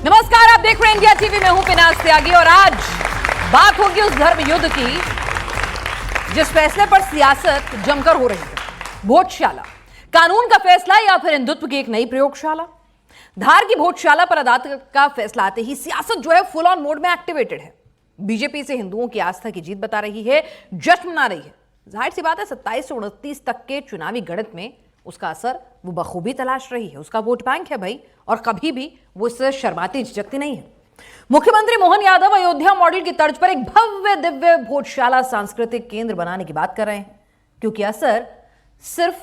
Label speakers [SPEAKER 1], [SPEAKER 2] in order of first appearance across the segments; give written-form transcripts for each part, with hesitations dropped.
[SPEAKER 1] नमस्कार, आप देख रहे हैं इंडिया टीवी में हूं पिनाक त्यागी और आज बात होगी उस धर्म युद्ध की जिस फैसले पर सियासत जमकर हो रही है। भोजशाला, कानून का फैसला या फिर हिंदुत्व की एक नई प्रयोगशाला। धार की भोजशाला पर अदालत का फैसला आते ही सियासत जो है फुल ऑन मोड में एक्टिवेटेड है। बीजेपी से हिंदुओं की आस्था की जीत बता रही है, जश्न मना रही है। जाहिर सी बात है 27 से 29 तक के चुनावी गणित में उसका असर वो बखूबी तलाश रही है। उसका वोट बैंक है भाई, और कभी भी वो इससे शर्माती झिझकती नहीं है। मुख्यमंत्री मोहन यादव अयोध्या मॉडल की तर्ज पर एक भव्य दिव्य भोजशाला सांस्कृतिक केंद्र बनाने की बात कर रहे हैं, क्योंकि असर सिर्फ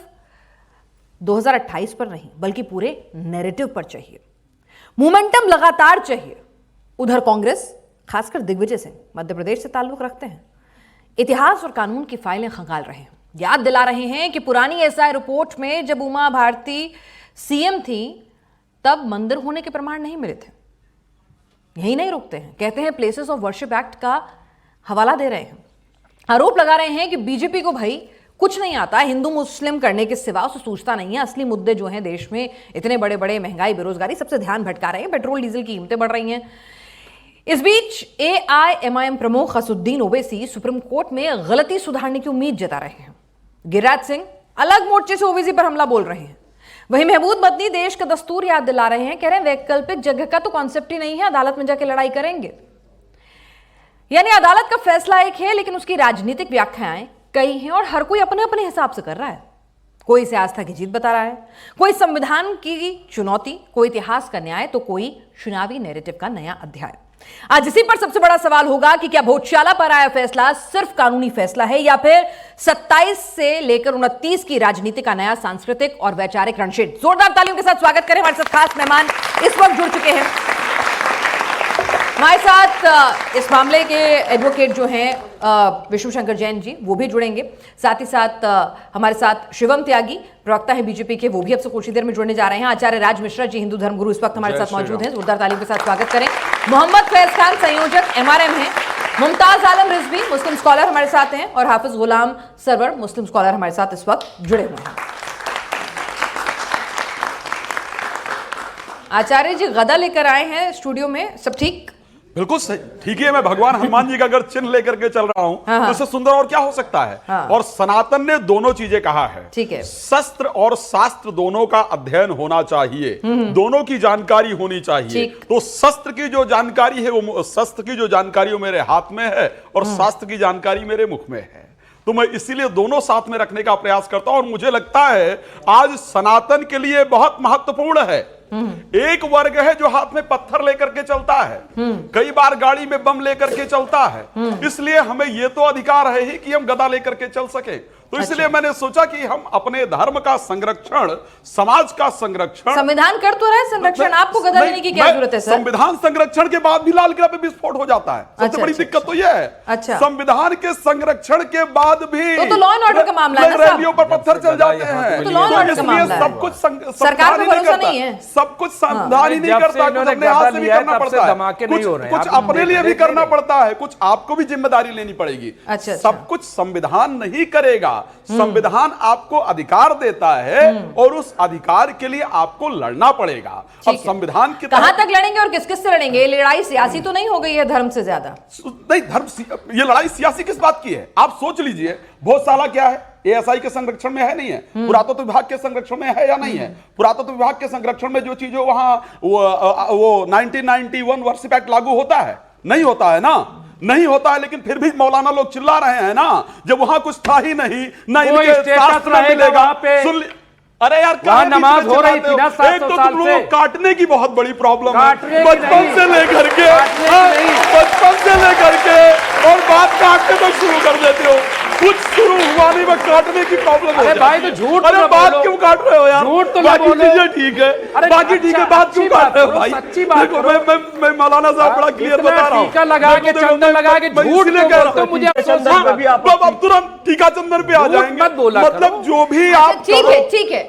[SPEAKER 1] 2028 पर नहीं बल्कि पूरे नैरेटिव पर चाहिए। मोमेंटम लगातार चाहिए। उधर कांग्रेस, खासकर दिग्विजय सिंह मध्य प्रदेश से ताल्लुक रखते हैं, इतिहास और कानून की फाइलें खंगाल रहे हैं। याद दिला रहे हैं कि पुरानी एसआई रिपोर्ट में जब उमा भारती सीएम थी तब मंदिर होने के प्रमाण नहीं मिले थे। यही नहीं रुकते हैं, कहते हैं प्लेसेस ऑफ वर्शिप एक्ट का हवाला दे रहे हैं। आरोप लगा रहे हैं कि बीजेपी को भाई कुछ नहीं आता हिंदू मुस्लिम करने के सिवा, उसे सूझता नहीं है। असली मुद्दे जो हैं देश में, इतने बड़े बड़े महंगाई, बेरोजगारी, सबसे ध्यान भटका रहे हैं। पेट्रोल डीजल की कीमतें बढ़ रही हैं। इस बीच एआईएमआईएम प्रमुख असुद्दीन ओवैसी सुप्रीम कोर्ट में गलती सुधारने की उम्मीद जता रहे हैं। गिरिराज सिंह अलग मोर्चे से ओवैसी पर हमला बोल रहे हैं। वहीं महमूद मदनी देश का दस्तूर याद दिला रहे हैं, कह रहे हैं वैकल्पिक जगह का तो कॉन्सेप्ट ही नहीं है, अदालत में जाके लड़ाई करेंगे। यानी अदालत का फैसला एक है लेकिन उसकी राजनीतिक व्याख्याएं कई हैं और हर कोई अपने अपने हिसाब से कर रहा है। कोई इसे आस्था की जीत बता रहा है, कोई संविधान की चुनौती, कोई इतिहास का न्याय, तो कोई चुनावी नैरेटिव का नया अध्याय। आज इसी पर सबसे बड़ा सवाल होगा कि क्या भोजशाला पर आया फैसला सिर्फ कानूनी फैसला है या फिर 27 से लेकर 29 की राजनीति का नया सांस्कृतिक और वैचारिक रणशेड। जोरदार तालियों के साथ स्वागत करें, हमारे साथ खास मेहमान इस वक्त जुड़ चुके हैं। हमारे साथ इस मामले के एडवोकेट जो हैं विष्णु शंकर जैन जी, वो भी जुड़ेंगे। साथ ही साथ हमारे साथ शिवम त्यागी, प्रवक्ता हैं बीजेपी के, वो भी अब से कुछ ही देर में जुड़ने जा रहे हैं। आचार्य राज मिश्रा जी, हिंदू धर्मगुरु, इस वक्त हमारे साथ मौजूद हैं। जोरदार तालियों के साथ स्वागत करें। मोहम्मद फैज खान, संयोजक एमआरएम हैं। मुमताज आलम रिजवी, मुस्लिम स्कॉलर, हमारे साथ हैं। और हाफिज गुलाम सरवर, मुस्लिम स्कॉलर, हमारे साथ इस वक्त जुड़े हुए हैं। आचार्य जी गदा लेकर आए हैं स्टूडियो में, सब ठीक?
[SPEAKER 2] बिल्कुल सही, ठीक है। मैं भगवान हनुमान जी का अगर चिन्ह लेकर के चल रहा हूं तो इससे सुंदर और क्या हो सकता है। और सनातन ने दोनों चीजें कहा है, ठीक है, शस्त्र और शास्त्र दोनों का अध्ययन होना चाहिए, दोनों की जानकारी होनी चाहिए। तो शस्त्र की जो जानकारी है वो शस्त्र की जो जानकारी वो मेरे हाथ में है और शास्त्र की जानकारी मेरे मुख में है। तो मैं इसीलिए दोनों साथ में रखने का प्रयास करता हूं और मुझे लगता है आज सनातन के लिए बहुत महत्वपूर्ण है। एक वर्ग है जो हाथ में पत्थर लेकर के चलता है, कई बार गाड़ी में बम लेकर के चलता है, इसलिए हमें यह तो अधिकार है ही कि हम गदा लेकर के चल सके। तो इसलिए मैंने सोचा कि हम अपने धर्म का संरक्षण, समाज का संरक्षण,
[SPEAKER 1] संविधान कर तो रहे संरक्षण, आपको गदा लेने की क्या जरूरत है सर?
[SPEAKER 2] संविधान संरक्षण के बाद भी लाल किला पे विस्फोट हो जाता है। सबसे बड़ी दिक्कत तो यह है, संविधान के संरक्षण के बाद भी
[SPEAKER 1] तो लॉ एंड ऑर्डर का मामला है ना,
[SPEAKER 2] रैलियों पर पत्थर चल जाते हैं।
[SPEAKER 1] तो लॉ एंड ऑर्डर का मामला है,
[SPEAKER 2] सब कुछ
[SPEAKER 1] सरकार को भरोसा नहीं है,
[SPEAKER 2] सब कुछ संविधान ही नहीं करता, कुछ अपने हाथ से भी करना पड़ता है, कुछ अपने लिए भी करना पड़ता है, कुछ आपको भी जिम्मेदारी लेनी पड़ेगी। सब कुछ संविधान नहीं करेगा, संविधान आपको अधिकार देता है और उस अधिकार के लिए आपको लड़ना पड़ेगा। अब संविधान की
[SPEAKER 1] कहां तक लड़ेंगे और किस किस से लड़ेंगे? ये लड़ाई सियासी तो नहीं हो गई है धर्म से ज्यादा?
[SPEAKER 2] नहीं, ये लड़ाई सियासी किस बात की है? आप सोच लीजिए, भोजशाला क्या है? एएसआई के संरक्षण में है नहीं है? पुरातत्व विभाग के संरक्षण में है या नहीं है? पुरातत्व विभाग के संरक्षण में जो चीजें वहां वो 1991 वर्शिप एक्ट लागू होता है? नहीं होता है ना, नहीं होता है। लेकिन फिर भी मौलाना लोग चिल्ला रहे हैं ना, जब वहां कुछ था ही नहीं, ना इनके शास्त्र में मिलेगा। सुन, अरे यार
[SPEAKER 3] वहां नमाज हो रही थी ना 700
[SPEAKER 2] एक तो
[SPEAKER 3] साल
[SPEAKER 2] तुम
[SPEAKER 3] से।
[SPEAKER 2] लोगों को काटने की बहुत बड़ी प्रॉब्लम है,
[SPEAKER 3] बचपन
[SPEAKER 2] से लेकर के और बात काटने तो शुरू कर देते हो। कुछ शुरू हुआ नहीं, मैं काटने की प्रॉब्लम है।
[SPEAKER 3] अरे भाई तो झूठ,
[SPEAKER 2] अरे बात क्यों काट रहे हो यार?
[SPEAKER 3] झूठ तो
[SPEAKER 2] बाकी चीजें ठीक है, बाकी ठीक है, बात क्यों काट रहे हो भाई?
[SPEAKER 3] सच्ची बात
[SPEAKER 2] देखो, मैं मौलाना साहब बड़ा क्लियर बता रहा हूँ,
[SPEAKER 3] टीका लगा के चंदन लगा के झूठ तो मुझे
[SPEAKER 2] अब तुरंत टीका चंदन पे आ जाएंगे। मतलब जो भी आप
[SPEAKER 1] ठीक है, ठीक है,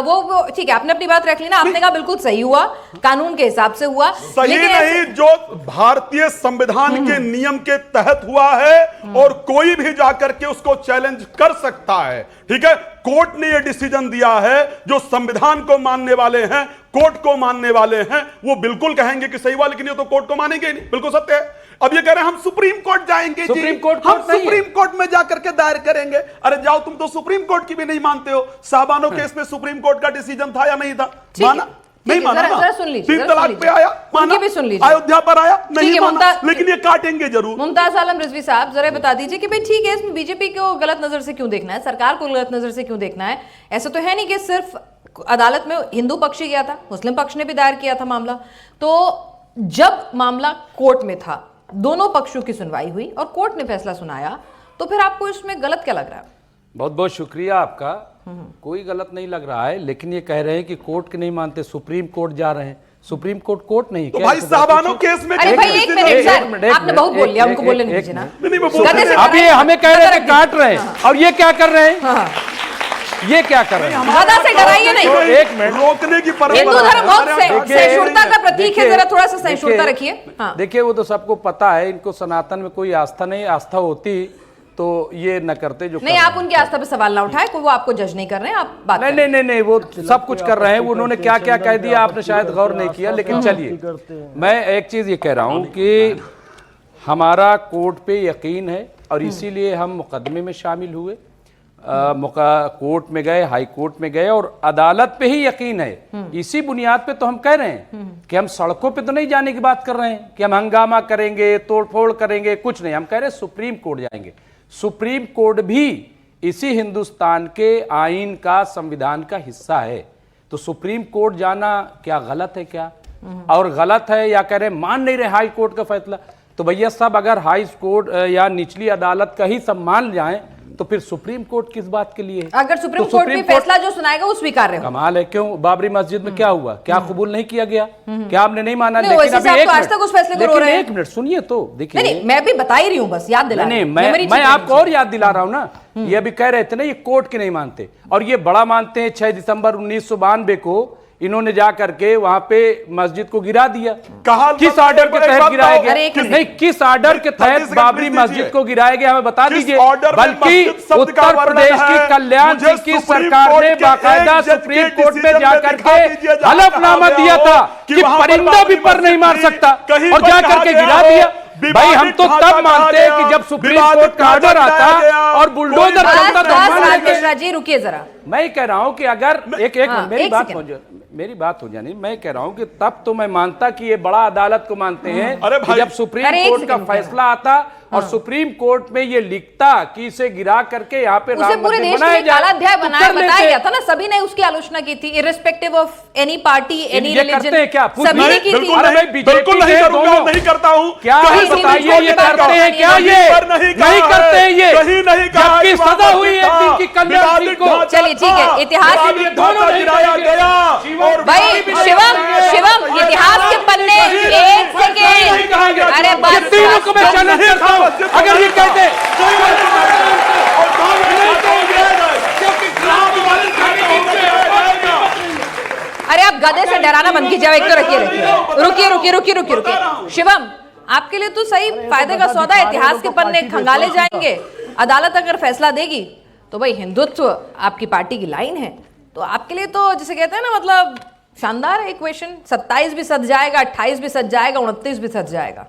[SPEAKER 1] वो ठीक है, आपने अपनी बात रख ली ना, आपने कहा बिल्कुल सही हुआ, कानून के हिसाब से हुआ,
[SPEAKER 2] सही नहीं, जो भारतीय संविधान के नियम के तहत हुआ है और कोई भी जाकर के उसको चैलेंज कर सकता है। ठीक है, कोर्ट ने यह डिसीजन दिया है, जो संविधान को मानने वाले हैं कोर्ट को मानने वाले हैं वो बिल्कुल कहेंगे कि सही हुआ, लेकिन ये तो कोर्ट को मानेंगे ही नहीं, बिल्कुल सत्य है। अब ये कह रहे हैं हम सुप्रीम कोर्ट जाएंगे,
[SPEAKER 3] सुप्रीम कोर्ट
[SPEAKER 2] हम सुप्रीम कोर्ट में जाकर के दायर करेंगे। अरे जाओ, तुम तो सुप्रीम कोर्ट की भी नहीं मानते हो। साहबानो केस में सुप्रीम कोर्ट का डिसीजन था या नहीं था? माना नहीं माना?
[SPEAKER 1] जरा सुन लीजिए,
[SPEAKER 2] 3 तलाक पे आया, माना,
[SPEAKER 1] भी सुन लीजिए,
[SPEAKER 2] अयोध्या पर आया, नहीं माना,
[SPEAKER 1] मुमताज,
[SPEAKER 2] लेकिन ये काटेंगे जरूर।
[SPEAKER 1] मुमताज आलम रिजवी साहब जरा बता दीजिए कि भाई ठीक है, इसमें बीजेपी को गलत नजर से क्यों देखना है, सरकार को गलत नजर से क्यों देखना है? ऐसा तो है नहीं कि सिर्फ अदालत में हिंदू पक्ष ही गया था, मुस्लिम पक्ष ने भी दायर किया था मामला। तो जब मामला कोर्ट में था, दोनों पक्षों की सुनवाई हुई और कोर्ट ने फैसला सुनाया, तो फिर आपको इसमें गलत क्या लग रहा है?
[SPEAKER 3] बहुत बहुत शुक्रिया आपका। कोई गलत नहीं लग रहा है, लेकिन ये कह रहे हैं कि कोर्ट के नहीं मानते, सुप्रीम कोर्ट जा रहे हैं। सुप्रीम कोर्ट कोर्ट नहीं,
[SPEAKER 2] तो भाई साहबानो केस में
[SPEAKER 1] अरे भाई एक मिनट सर, आपने बहुत बोल लिया, उनको बोलने दीजिए ना।
[SPEAKER 3] अब ये हमें कह रहे थे काट रहे हैं, और ये क्या कर रहे हैं? ये क्या कर रहे हैं?
[SPEAKER 1] ज्यादा से डराइए नहीं।
[SPEAKER 3] एक मिनट,
[SPEAKER 2] रोकने की
[SPEAKER 1] हिंदू धर्म बहुत सहिष्णुता का प्रतीक है, जरा थोड़ा सा सहिष्णुता रखिए।
[SPEAKER 3] देखिए वो तो सबको पता है, इनको सनातन में कोई आस्था नहीं, आस्था होती तो ये न करते जो
[SPEAKER 1] नहीं। आप उनकी आस्था पे सवाल ना उठाए, कोई वो आपको जज नहीं कर रहे हैं, आप बात
[SPEAKER 3] नहीं, वो सब कुछ कर रहे हैं। उन्होंने क्या क्या कह दिया आपने शायद गौर नहीं किया, लेकिन चलिए मैं एक चीज ये कह रहा हूं कि हमारा कोर्ट पे यकीन है और इसीलिए हम मुकदमे में शामिल हुए, कोर्ट में गए, हाई कोर्ट में गए और अदालत पे ही यकीन है। इसी बुनियाद पे तो हम कह रहे हैं कि हम सड़कों पे तो नहीं जाने की बात कर रहे हैं कि हम हंगामा करेंगे, तोड़फोड़ करेंगे, कुछ नहीं। हम कह रहे हैं सुप्रीम कोर्ट जाएंगे। सुप्रीम कोर्ट भी इसी हिंदुस्तान के आईन का, संविधान का हिस्सा है, तो सुप्रीम कोर्ट जाना क्या गलत है क्या? और गलत है या कह रहे मान नहीं रहे हाई कोर्ट का फैसला? तो भैया सब अगर हाई कोर्ट या निचली अदालत का ही सब मान जाए तो फिर सुप्रीम कोर्ट किस बात के लिए है?
[SPEAKER 1] अगर सुप्रीम कोर्ट भी फैसला जो सुनाएगा वो स्वीकार्य हो।
[SPEAKER 3] कमाल है, क्यों? बाबरी मस्जिद में क्या हुआ? क्या कबूल नहीं किया गया? क्या आपने नहीं माना? लेकिन अभी एक मिनट सुनिए तो, देखिए
[SPEAKER 1] नहीं, मैं भी बता ही रही हूँ, बस याद दिला
[SPEAKER 3] नहीं, मैं आपको और याद दिला रहा हूँ ना। ये अभी कह रहे थे ना ये कोर्ट के नहीं मानते, और ये बड़ा मानते हैं। 6 दिसंबर 1992 को इन्होंने जा करके वहां पे मस्जिद को गिरा दिया। किस ऑर्डर के तहत गिराया गया? नहीं, किस ऑर्डर के तहत बाबरी मस्जिद को गिराया गया हमें बता दीजिए। बल्कि उत्तर प्रदेश की कल्याण सिंह की सरकार ने बाकायदा सुप्रीम कोर्ट में जाकर के हलफनामा दिया था कि परिंदा भी पर नहीं मार सकता, और जाकर के गिरा दिया। भाई हम तो तब मानते हैं कि जब सुप्रीम कोर्ट का ऑर्डर आता और बुलडोजर चलता
[SPEAKER 1] तो। जी रुकिए जरा,
[SPEAKER 3] मैं कह रहा हूं कि अगर एक मेरी बात हो जानी, मैं कह रहा हूं कि तब तो मैं मानता कि ये बड़ा अदालत को मानते हैं कि जब सुप्रीम कोर्ट का फैसला आता और सुप्रीम कोर्ट में ये लिखता कि इसे गिरा करके यहाँ पे
[SPEAKER 1] उसे पूरे देश में काला अध्याय बताया गया था ना, सभी ने उसकी आलोचना की थी, irrespective of any party, any religion,
[SPEAKER 3] क्या
[SPEAKER 1] सभी ने की थी।
[SPEAKER 2] बिल्कुल नहीं करूंगा, नहीं करता हूं।
[SPEAKER 3] क्या बताइए, ये करते हैं क्या? ये नहीं करते हैं, ये जबकि सजा हुई एक दिन की कल्याण सिंह को।
[SPEAKER 1] चलिए ठीक है, इतिहास भाई शिवम इतिहास के पन्ने, एक सेकेंड, अरे बस
[SPEAKER 3] तीनों को मैं चैलेंज करता हूं, अगर ये कहते
[SPEAKER 1] अरे आप गधे से डराना बंद कीजिए। एक तो रुकिए। शिवम, आपके लिए तो सही फायदे का सौदा है, इतिहास के पन्ने खंगाले जाएंगे। अदालत अगर फैसला देगी तो भाई हिंदुत्व आपकी पार्टी की लाइन है, तो आपके लिए तो जिसे कहते हैं ना, मतलब शानदार है इक्वेशन। 27 भी सज जाएगा, 28 भी सज जाएगा, 29 भी सज जाएगा।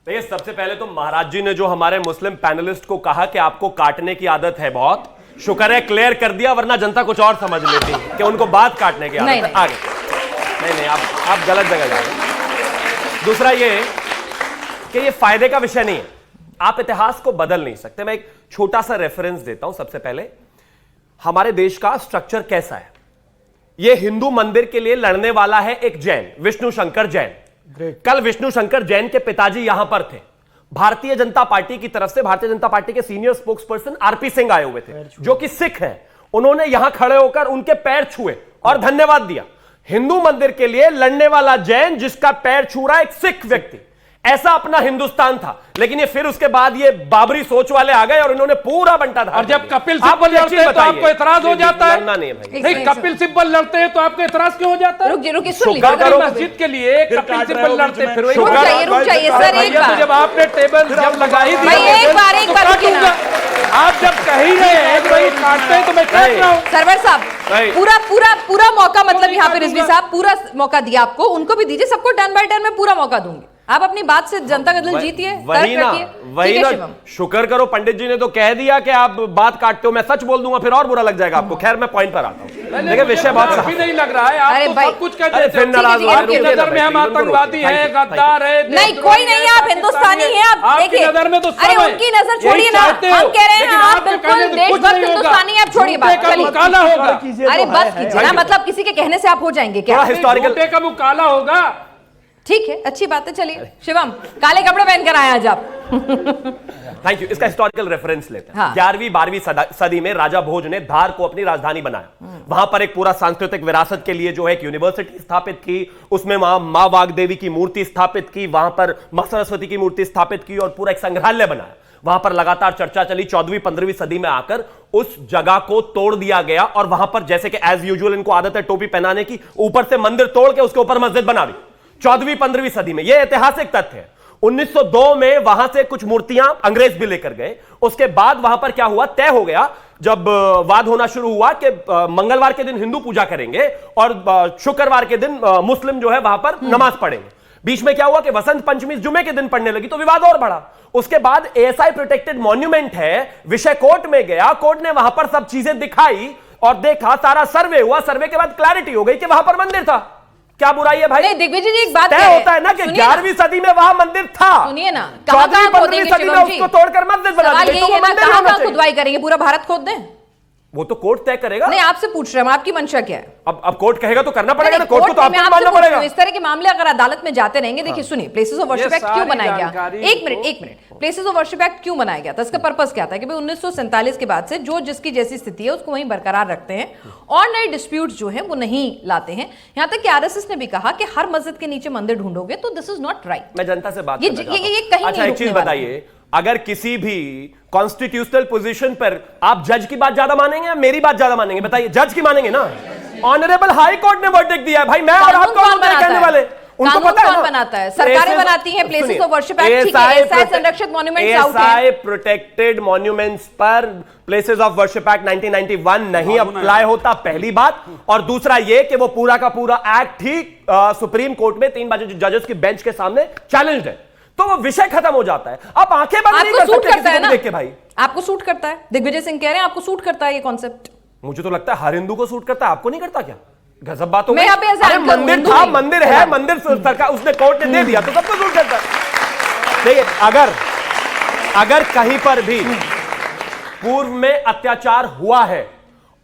[SPEAKER 4] देखिए, सबसे पहले तो महाराज जी ने जो हमारे मुस्लिम पैनलिस्ट को कहा कि आपको काटने की आदत है, बहुत शुक्र है क्लियर कर दिया, वरना जनता कुछ और समझ लेती कि उनको बात काटने की आदत है। आगे नहीं, आप गलत जगह जा रहे हैं। दूसरा ये कि ये फायदे का विषय नहीं है, आप इतिहास को बदल नहीं सकते। मैं एक छोटा सा रेफरेंस देता हूं। सबसे पहले हमारे देश का स्ट्रक्चर कैसा है। यह हिंदू मंदिर के लिए लड़ने वाला है एक जैन, विष्णु शंकर जैन। कल विष्णु शंकर जैन के पिताजी यहां पर थे। भारतीय जनता पार्टी की तरफ से भारतीय जनता पार्टी के senior spokes person RP Singh आए हुए थे, जो कि सिख हैं। उन्होंने यहां खड़े होकर उनके पैर छुए और धन्यवाद दिया। हिंदू मंदिर के लिए लड़ने वाला जैन जिसका पैर छू रहा है एक सिख व्यक्ति, ऐसा अपना हिंदुस्तान था। लेकिन ये फिर उसके बाद ये बाबरी सोच वाले आ गए और इन्होंने पूरा बंटा था।
[SPEAKER 3] और जब कपिल सिब्बल लड़ते हैं तो आपको एतराज हो जाता है?
[SPEAKER 4] नहीं भाई,
[SPEAKER 3] नहीं, कपिल सिब्बल लड़ते हैं तो आपको एतराज क्यों हो जाता है?
[SPEAKER 1] रुकिए,
[SPEAKER 3] मस्जिद के लिए कपिल सिब्बल लड़ते, फिर
[SPEAKER 1] रुक जाइए सर, एक बार
[SPEAKER 3] जब आपने टेबल जब लगाई
[SPEAKER 1] एक बार
[SPEAKER 3] आप जब कह ही रहे हैं कि भाई काटते हैं तो मैं कह रहा हूं।
[SPEAKER 1] सरवर साहब, पूरा पूरा पूरा मौका, मतलब यहाँ पे रिजवी साहब पूरा मौका दिया आपको, उनको भी दीजिए, सबको टर्न बाय टर्न में पूरा मौका दूंगी। आप अपनी बात से जनता का दिल जीतिए,
[SPEAKER 4] वही ना शुक्र करो पंडित जी ने तो कह दिया कि आप बात काटते हो, मैं सच बोल दूंगा फिर और बुरा लग जाएगा आपको। खैर मैं पॉइंट पर आता हूं, देखिए विषय बहुत
[SPEAKER 3] अभी नहीं लग रहा है, आप तो सब कुछ कह देते
[SPEAKER 4] फिर नाराज हो
[SPEAKER 3] आपकी नजर में हम आतंकवादी हैं, गद्दार है।
[SPEAKER 1] नहीं, कोई नहीं, आप हिंदुस्तानी हैं। आप देखिए,
[SPEAKER 3] नजर में तो
[SPEAKER 1] अरे उनकी नजर छोड़िए ना, हम कह रहे हैं आप बिल्कुल देशभक्त हिंदुस्तानी, आप छोड़िए बात,
[SPEAKER 3] काला होगा।
[SPEAKER 1] अरे बस कीजिए ना, मतलब किसी के कहने से आप हो जाएंगे क्या?
[SPEAKER 3] हिस्टोरिकल का मुंह काला होगा।
[SPEAKER 1] ठीक है, अच्छी बात है। चलिए शिवम, काले कपड़े पहनकर आए आज आप।
[SPEAKER 4] Thank you. इसका हिस्टोरिकल रेफरेंस लेते हैं।
[SPEAKER 1] हाँ।
[SPEAKER 4] 11वीं 12वीं सदी में राजा भोज ने धार को अपनी राजधानी बनाया। वहां पर एक पूरा सांस्कृतिक विरासत के लिए जो है एक यूनिवर्सिटी स्थापित की, उसमें वहां मां वाग्देवी की मूर्ति स्थापित की, वहां पर मां सरस्वती की मूर्ति स्थापित की और पूरा एक संग्रहालय बनाया। वहां पर लगातार चर्चा चली। 14वीं 15वीं सदी में आकर उस जगह को तोड़ दिया गया और वहां पर जैसे कि एज यूजुअल इनको आदत है टोपी पहनाने की, ऊपर से मंदिर तोड़ के उसके ऊपर मस्जिद बना दी। 14वीं 15वीं सदी में यह ऐतिहासिक तथ्य है। 1902 में वहां से कुछ मूर्तियां अंग्रेज भी लेकर गए। उसके बाद वहां पर क्या हुआ, तय हो गया, जब वाद होना शुरू हुआ कि मंगलवार के दिन हिंदू पूजा करेंगे और शुक्रवार के दिन मुस्लिम जो है वहां पर नमाज पढ़ेंगे। बीच में क्या हुआ कि वसंत पंचमी जुमे के दिन पढ़ने लगी तो विवाद और बढ़ा। उसके बाद एएसआई प्रोटेक्टेड मॉन्यूमेंट है, विषय कोर्ट में गया, कोर्ट ने वहां पर सब चीजें दिखाई और देखा, सारा सर्वे हुआ। सर्वे के बाद क्लैरिटी हो गई कि वहां पर मंदिर था। क्या बुराई है भाई?
[SPEAKER 1] नहीं, दिग्विजय जी एक बात
[SPEAKER 4] तय होता है ना कि 11वीं सदी में वहां मंदिर था।
[SPEAKER 1] सुनिए ना,
[SPEAKER 4] 14वीं 15वीं सदी में उसको तोड़कर मस्जिद बना दी। तो
[SPEAKER 1] कहां खुदवाई करेंगे? पूरा भारत खोद दें?
[SPEAKER 4] वो तो कोर्ट तय करेगा।
[SPEAKER 1] नहीं, आपसे पूछ रहे हैं, आपकी मंशा क्या है?
[SPEAKER 4] अब कोर्ट कहेगा तो करना पड़ेगा ना, कोर्ट को तो आपको मानना पड़ेगा।
[SPEAKER 1] इस तरह के मामले अगर अदालत में जाते रहेंगे, देखिए सुनिए, प्लेसेस ऑफ वर्शिप एक्ट क्यों बनाया गया? एक minute, places of worship act क्यों बनाया गया था? इसका पर्पस क्या था कि भाई 1947 के बाद से जो जिसकी जैसी स्थिति है उसको वहीं बरकरार रखते हैं और नए डिस्प्यूट्स जो है वो नहीं लाते हैं। यहां तक कि आरएसएस ने भी कहा कि हर मस्जिद के नीचे मंदिर ढूंढोगे तो दिस इज नॉट राइट।
[SPEAKER 4] मैं जनता से बात
[SPEAKER 1] ये कहीं
[SPEAKER 4] अच्छा, एक चीज बताइए, अगर किसी भी कॉन्स्टिट्यूशनल पोजीशन पर आप जज की बात ज्यादा मानेंगे या मेरी बात ज्यादा मानेंगे? बताइए, जज की मानेंगे ना। ऑनरेबल हाई कोर्ट ने वर्डिक्ट दिया है भाई, मैं और आप कौन कहने वाले? उनको पता है
[SPEAKER 1] कौन बनाता है? सरकारें बनाती हैं। प्लेसेस ऑफ वर्शिप एक्ट, ठीक है, एएसआई संरक्षित मॉन्यूमेंट्स आउट है।
[SPEAKER 4] एएसआई प्रोटेक्टेड मॉन्यूमेंट्स पर प्लेसेस ऑफ वर्शिप एक्ट 1991 नहीं अप्लाई होता, पहली बात। और दूसरा ये कि वो पूरा का पूरा एक्ट ही सुप्रीम कोर्ट में 3 जजेस की बेंच के सामने चैलेंज्ड है, तो वो विषय खत्म हो जाता है। आप आंखें बंद नहीं कर सकते किसी को देख के भाई।
[SPEAKER 1] आपको सूट करता है? दिग्विजय सिंह कह रहे हैं आपको सूट करता है ये कॉन्सेप्ट।
[SPEAKER 4] मुझे तो लगता है हर हिंदू को सूट करता है, आपको नहीं करता क्या? गजब बात हो गई।
[SPEAKER 1] अरे
[SPEAKER 4] मंदिर था, मंदिर है, मंदिर सरकार उसने कोर्ट ने दे दिया तो सबको सूट करता है। देखिए, अगर कहीं पर भी पूर्व में अत्याचार हुआ है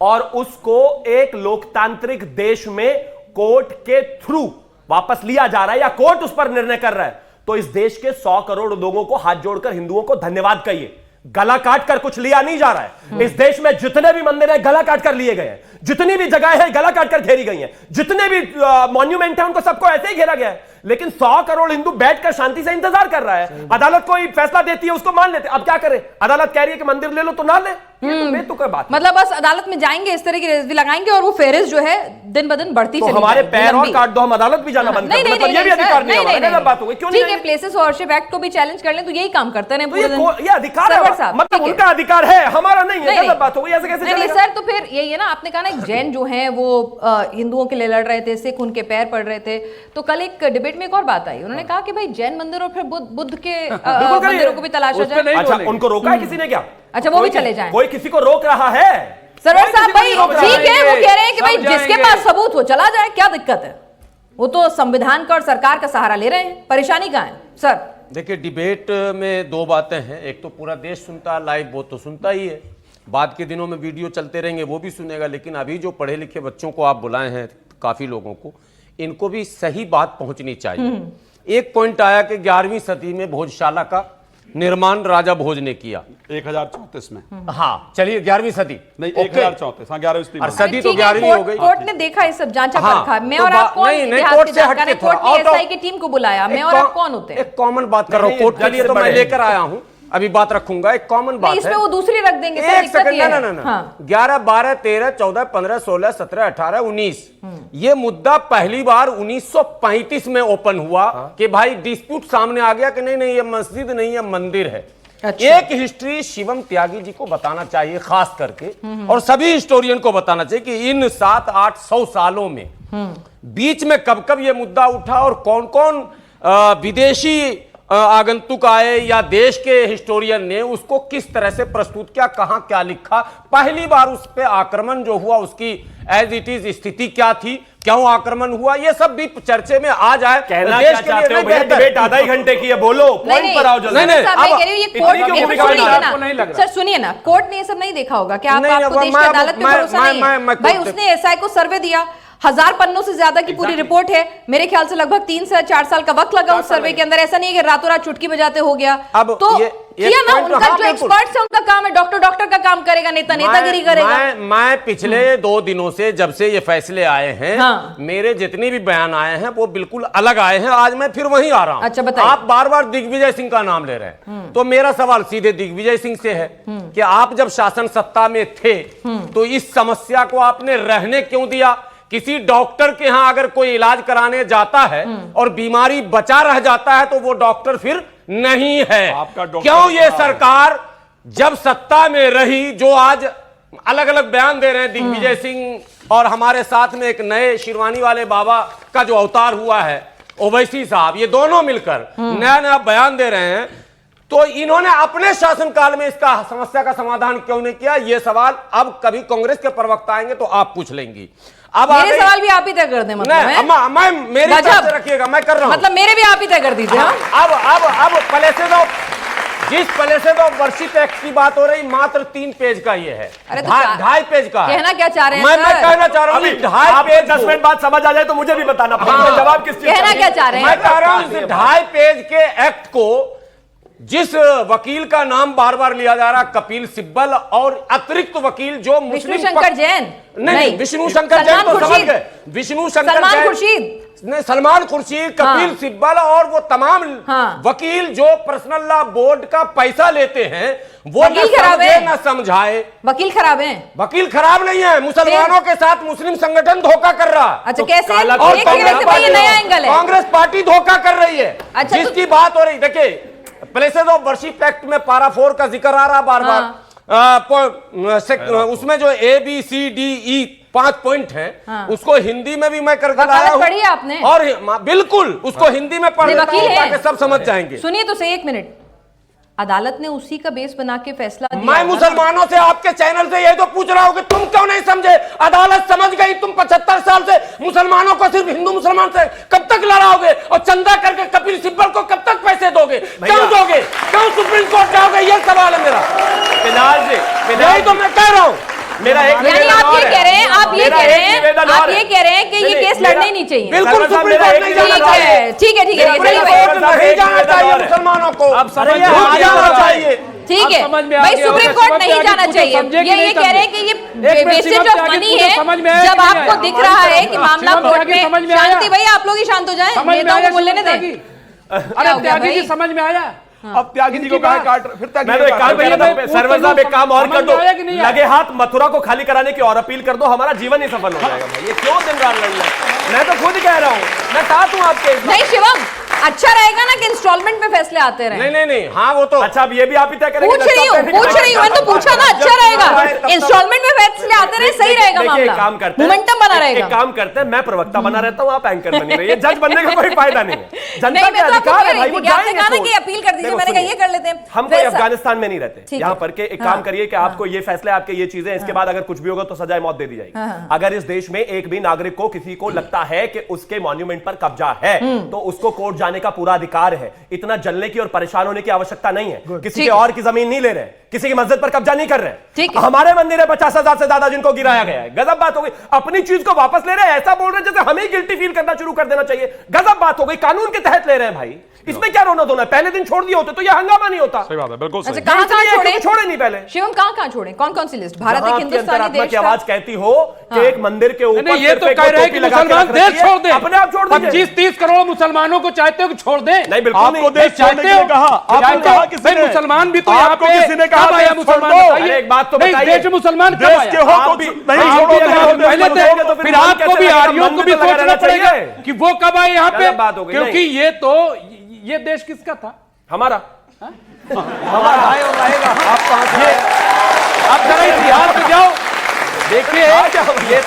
[SPEAKER 4] और उसको एक लोकतांत्रिक देश में कोर्ट के थ्रू वापस लिया जा रहा है या कोर्ट उस पर निर्णय कर रहा है, तो इस देश के 100 करोड़ लोगों को हाथ जोड़कर हिंदुओं को धन्यवाद कहिए। गला काट कर कुछ लिया नहीं जा रहा है। इस देश में जितने भी मंदिर हैं गला काट कर लिए गए हैं, जितनी भी जगह है गला काट कर घेरी गई हैं, जितने भी मॉन्यूमेंट हैं उनको सबको ऐसे ही घेरा गया है। लेकिन 100 करोड़ हिंदू बैठकर शांति से इंतजार कर रहा है। अदालत कोई फैसला देती है उसको मान लेते। अब क्या करें? अदालत कह रही है कि मंदिर ले लो तो ना ले, तो कोई बात
[SPEAKER 1] मतलब बस अदालत में जाएंगे, इस तरह की रेजवी लगाएंगे और वो फेरिस जो है दिन ब दिन बढ़ती चली
[SPEAKER 4] हमारे पैर और काट दो, हम अदालत भी जाना बंद कर दो। ये भी अधिकार नहीं है। गलत बात हो गई। क्यों नहीं?
[SPEAKER 1] ठीक है, प्लेसेस ऑफ वर्शिप एक्ट को भी चैलेंज कर लें तो यही काम करते हैं पूरे दिन।
[SPEAKER 4] ये अधिकार है, मतलब उनका अधिकार है, हमारा नहीं है। गलत बात हो गई। ऐसे कैसे चलेगा?
[SPEAKER 1] सर, तो फिर यही है ना, आपने कहा ना जैन जो है वो हिंदुओं के लिए लड़ रहे थे, सिख उनके पैर पड़ रहे थे। तो कल एक डिबेट में एक और बात आई, उन्होंने कहा कि भाई जैन मंदिर और फिर बुद्ध के मंदिरों को भी तलाशा जाए।
[SPEAKER 4] अच्छा, उनको रोका है किसी ने क्या?
[SPEAKER 1] अच्छा, वो भी चले जाएं।
[SPEAKER 4] कोई किसी को रोक रहा है?
[SPEAKER 1] सरवर साहब भाई ठीक है, वो कह रहे हैं कि भाई जिसके पास सबूत हो चला जाए, क्या दिक्कत है? वो तो संविधान का और सरकार का सहारा ले रहे हैं, परेशानी कहां है सर?
[SPEAKER 5] देखिए, डिबेट में 2 बातें हैं। एक तो पूरा देश सुनता है लाइव, वो तो सुनता ही है। बाद के दिनों में वीडियो चलते रहेंगे, वो भी सुनेगा। लेकिन अभी जो पढ़े लिखे बच्चों को आप बुलाए हैं, काफी लोगों को, इनको भी सही बात पहुंचनी चाहिए। एक पॉइंट आया कि 11वीं सदी में भोजशाला का निर्माण राजा भोज ने किया
[SPEAKER 2] 1034 में।
[SPEAKER 5] हाँ, चलिए 11वीं सदी
[SPEAKER 2] नहीं, 1034। हाँ, 11वीं
[SPEAKER 5] सदी तो 11वीं हो गई।
[SPEAKER 1] कोर्ट ने देखा ये सब, जांचा परखा। मैं
[SPEAKER 5] तो
[SPEAKER 1] और आप कौन?
[SPEAKER 5] नहीं, कोर्ट से हटके थोड़ा
[SPEAKER 1] कोर्ट ने एसआई की टीम को बुलाया, मैं और आप कौन होते हैं?
[SPEAKER 5] एक कॉमन बात कर रहा हूँ, कोर्ट के लिए तो मैं लेकर आया हूँ, अभी बात रखूंगा। एक कॉमन बात है,
[SPEAKER 1] इसमें वो दूसरी रख देंगे।
[SPEAKER 5] एक सेकंड, ना 11, 12, 13, 14, 15, 16, 17, 18, 19 ये मुद्दा पहली बार 1935 में ओपन हुआ कि भाई डिस्प्यूट सामने आ गया कि नहीं ये मस्जिद नहीं है, मंदिर है।
[SPEAKER 1] अच्छा।
[SPEAKER 5] एक हिस्ट्री शिवम त्यागी जी को बताना चाहिए खास करके, और सभी हिस्टोरियन को बताना चाहिए कि इन 700-800 सालों में बीच में कब कब ये मुद्दा उठा और कौन कौन विदेशी आगंतुक आए या देश के हिस्टोरियन ने उसको किस तरह से प्रस्तुत किया, कहां क्या लिखा, पहली बार उस पे आक्रमण जो हुआ उसकी एज इट इज स्थिति क्या थी, क्यों आक्रमण हुआ, ये सब भी चर्चे में आ जाए।
[SPEAKER 4] कहना क्या चाहते हो भैया? डिबेट आधा ही घंटे की है, बोलो पॉइंट पर आओ जल्दी।
[SPEAKER 1] सर सुनिए ना, कोर्ट ने ये सब नहीं देखा होगा क्या? आपको देश की अदालत पे भरोसा नहीं है? भाई उसने एसआई को सर्वे दिया, 1000 पन्नों से ज्यादा की पूरी रिपोर्ट है, मेरे ख्याल से लगभग 3 से 4 साल का वक्त लगा उस सर्वे के अंदर। ऐसा नहीं है कि रातों रात चुटकी बजाते हो गया।
[SPEAKER 5] अब
[SPEAKER 1] तो
[SPEAKER 5] किया
[SPEAKER 1] ना, उनका जो एक्सपर्ट्स है उनका काम है, डॉक्टर का काम करेगा, नेता नेतागिरी करेगा।
[SPEAKER 5] मैं पिछले 2 दिनों से जब से ये फैसले आए हैं,
[SPEAKER 1] हाँ।
[SPEAKER 5] मेरे जितने भी बयान आए हैं वो बिल्कुल अलग आए हैं। आज मैं फिर वहीं आ रहा हूं।
[SPEAKER 1] अच्छा बताइए।
[SPEAKER 5] आप बार बार दिग्विजय सिंह का नाम ले रहे हैं, तो मेरा सवाल सीधे दिग्विजय सिंह से है कि आप जब शासन सत्ता में थे तो इस समस्या को आपने रहने क्यों दिया? किसी डॉक्टर के यहां अगर कोई इलाज कराने जाता है और बीमारी बचा रह जाता है तो वो डॉक्टर फिर नहीं है। क्यों ये सरकार जब सत्ता में रही, जो आज अलग अलग बयान दे रहे हैं दिग्विजय सिंह और हमारे साथ में एक नए शिरवानी वाले बाबा का जो अवतार हुआ है ओवैसी साहब, ये दोनों मिलकर नया नया बयान दे रहे हैं, तो इन्होंने अपने शासनकाल में इसका समस्या का समाधान क्यों नहीं किया? ये सवाल अब कभी कांग्रेस के प्रवक्ता आएंगे तो आप पूछ लेंगी। अब
[SPEAKER 1] मेरे सवाल भी आप ही तय कर दें, मतलब
[SPEAKER 5] मैं मेरी तरफ से रखिएगा, मैं कर रहा हूं,
[SPEAKER 1] मतलब मेरे भी आप ही तय कर दीजिए।
[SPEAKER 5] अब जिस प्लेसेस ऑफ वर्शिप एक्ट की बात हो रही, मात्र 3 पेज का ये है, 2.5 पेज का।
[SPEAKER 1] कहना क्या चाह रहे हैं?
[SPEAKER 5] मैं कहना चाह रहा हूँ 2.5 पेज
[SPEAKER 4] 10 मिनट बाद समझ आ जाए तो मुझे भी बताना पड़ेगा जवाब किस चीज का।
[SPEAKER 1] कहना क्या चाह रहे हैं?
[SPEAKER 5] मैं कह रहा हूँ 2.5 पेज के एक्ट को, जिस वकील का नाम बार बार लिया जा रहा कपिल सिब्बल और अतिरिक्त वकील जो
[SPEAKER 1] विष्णु शंकर जैन,
[SPEAKER 5] नहीं विष्णु शंकर जैन तो समझ गए, विष्णु शंकर
[SPEAKER 1] सलमान खुर्शीद,
[SPEAKER 5] नहीं सलमान खुर्शीद, कपिल सिब्बल और वो तमाम वकील जो पर्सनल लॉ बोर्ड का पैसा लेते हैं, वो न समझे न समझाए।
[SPEAKER 1] वकील खराब हैं?
[SPEAKER 5] वकील खराब नहीं है, मुसलमानों के साथ मुस्लिम संगठन धोखा कर रहा।
[SPEAKER 1] अच्छा कैसे?
[SPEAKER 5] और
[SPEAKER 1] नया एंगल है,
[SPEAKER 5] कांग्रेस पार्टी धोखा कर रही है।
[SPEAKER 1] अच्छा,
[SPEAKER 5] जिसकी बात हो रही, देखिए प्लेसेस ऑफ वर्शिप एक्ट में पारा 4 का जिक्र आ रहा बार बार, उसमें जो ABCDE 5 पॉइंट है, उसको हिंदी में भी मैं करके लाया हूं।
[SPEAKER 1] पढ़ी आपने?
[SPEAKER 5] और बिल्कुल उसको हिंदी में पढ़ लेता हूं ताकि सब समझ जाएंगे।
[SPEAKER 1] सुनिए तो सही, 1 मिनट। अदालत ने उसी का बेस बना के फैसला दिया।
[SPEAKER 5] मैं मुसलमानों से, आपके चैनल से यही तो पूछ रहा हूं कि तुम क्यों नहीं समझे? अदालत समझ गई, तुम 75 साल से मुसलमानों को सिर्फ हिंदू मुसलमान से कब तक लड़ाओगे? और चंदा करके कपिल सिब्बल को कब तक पैसे दोगे? क्यों दोगे? क्यों सुप्रीम कोर्ट जाओगे? ये सवाल है मेरा।
[SPEAKER 4] पिनाल जी,
[SPEAKER 5] यही तो मैं कह रहा हूं।
[SPEAKER 4] मेरा एक
[SPEAKER 1] यानी आप ये कह रहे हैं, आप ये कह रहे हैं कि ये केस लड़ना ही नहीं चाहिए।
[SPEAKER 5] बिल्कुल सुप्रीम कोर्ट नहीं जाना चाहिए।
[SPEAKER 1] ठीक है
[SPEAKER 5] सुप्रीम कोर्ट नहीं जाना चाहिए मुसलमानों को,
[SPEAKER 3] अब समझ में
[SPEAKER 5] आ जाना चाहिए।
[SPEAKER 1] ठीक है भाई, सुप्रीम कोर्ट नहीं जाना चाहिए। ये कह रहे हैं कि ये वेस्टेज ऑफ मनी है। जब आपको दिख रहा है कि मामला कोर्ट में, शांति भाई आप लोग ही शांत हो जाएं, नेताओं को बोलने दें।
[SPEAKER 3] अरे त्यागी जी समझ में आया?
[SPEAKER 2] अब त्यागी जी को कहा काट, फिर त्यागी
[SPEAKER 4] मैं तो एक काम कर, सर्वर साहब एक काम और कर दो, लगे हाथ मथुरा को खाली कराने की और अपील कर दो, हमारा जीवन ही सफल हो जाएगा भाई। ये क्यों दिन रात लड़ना है? मैं तो खुद कह रहा हूँ, मैं साथ हूँ आपके।
[SPEAKER 1] नहीं शिवम, अच्छा रहेगा ना कि इंस्टॉलमेंट में फैसले आते रहे।
[SPEAKER 5] नहीं, हाँ वो तो
[SPEAKER 4] अच्छा, अब ये भी आप ही तय करेंगे?
[SPEAKER 1] पूछ रही हूँ, मैंने तो पूछा ना, अच्छा रहेगा इंस्टॉलमें फैसले आते रहे, सही रहेगा मामला,
[SPEAKER 4] काम करते हैं,
[SPEAKER 1] मोमेंटम बना रहेगा।
[SPEAKER 4] एक काम करते हैं, मैं प्रवक्ता बना रहता हूँ, आप एंकर बनी रहिए, जज बनने का कोई फायदा नहीं है। जनता का अधिकार है भाई, वो जाएंगे।
[SPEAKER 1] अपील कर दीजिए, मैंने कहा ये कर लेते हैं।
[SPEAKER 4] हम कोई अफगानिस्तान में नहीं रहते, यहाँ पर के एक काम करिए कि आपको ये फैसले, आपके ये चीजें, इसके बाद अगर कुछ भी होगा तो सजाए मौत दे दी जाएगी। अगर इस देश में एक भी नागरिक को, किसी को लगता है कि उसके मॉन्यूमेंट पर कब्जा है तो उसको कोर्ट जाने का पूरा अधिकार है। इतना जलने की और परेशान होने की आवश्यकता नहीं है। किसी के और की जमीन नहीं ले रहे, किसी की मस्जिद पर कब्जा नहीं कर रहे। हमारे मंदिर है 50,000 से ज्यादा जिनको गिराया गया है, गजब बात हो गई। अपनी चीज को वापस ले रहे हैं, ऐसा बोल रहे हैं जैसे हमें गिल्टी फील करना शुरू कर देना चाहिए। गजब बात हो गई, कानून के तहत ले रहे हैं भाई, इसमें क्या रोना धोना? पहले दिन छोड़ दिए होते तो यह हंगामा नहीं होता।
[SPEAKER 2] सही बात है, बिल्कुल सही।
[SPEAKER 1] कहां छोड़े?
[SPEAKER 4] छोड़े नहीं पहले।
[SPEAKER 1] शिवम कहां छोड़े? कौन सी लिस्ट? भारत एक हिंदुस्तानी देश
[SPEAKER 4] की आवाज कहती हो कि एक मंदिर के ऊपर
[SPEAKER 3] ये तो कह रहे हैं कि मुसलमान देश छोड़ दें,
[SPEAKER 4] अपने आप छोड़ दीजिए।
[SPEAKER 3] 25-30 करोड़ मुसलमानों को चाहते हो कि छोड़ दें?
[SPEAKER 4] नहीं, बिल्कुल
[SPEAKER 2] आपको देश छोड़ने के लिए कहा, आपको कहा किसी ने?
[SPEAKER 3] मुसलमान भी तो यहाँ पे
[SPEAKER 2] किसी ने कहा
[SPEAKER 3] आया मुसलमान?
[SPEAKER 4] अरे एक बात तो बताइए,
[SPEAKER 3] देश में मुसलमान कब
[SPEAKER 2] देश के हो तो नहीं छोड़ोगे?
[SPEAKER 3] पहले तो फिर आपको भी आर्यों को भी सोचना पड़ेगा कि वो कब आए यहाँ पे, क्योंकि ये देश किसका था?
[SPEAKER 4] हमारा।
[SPEAKER 3] हमारा है और रहेगा। आप कहां से आप जरा इतिहास में जाओ, देखिए ये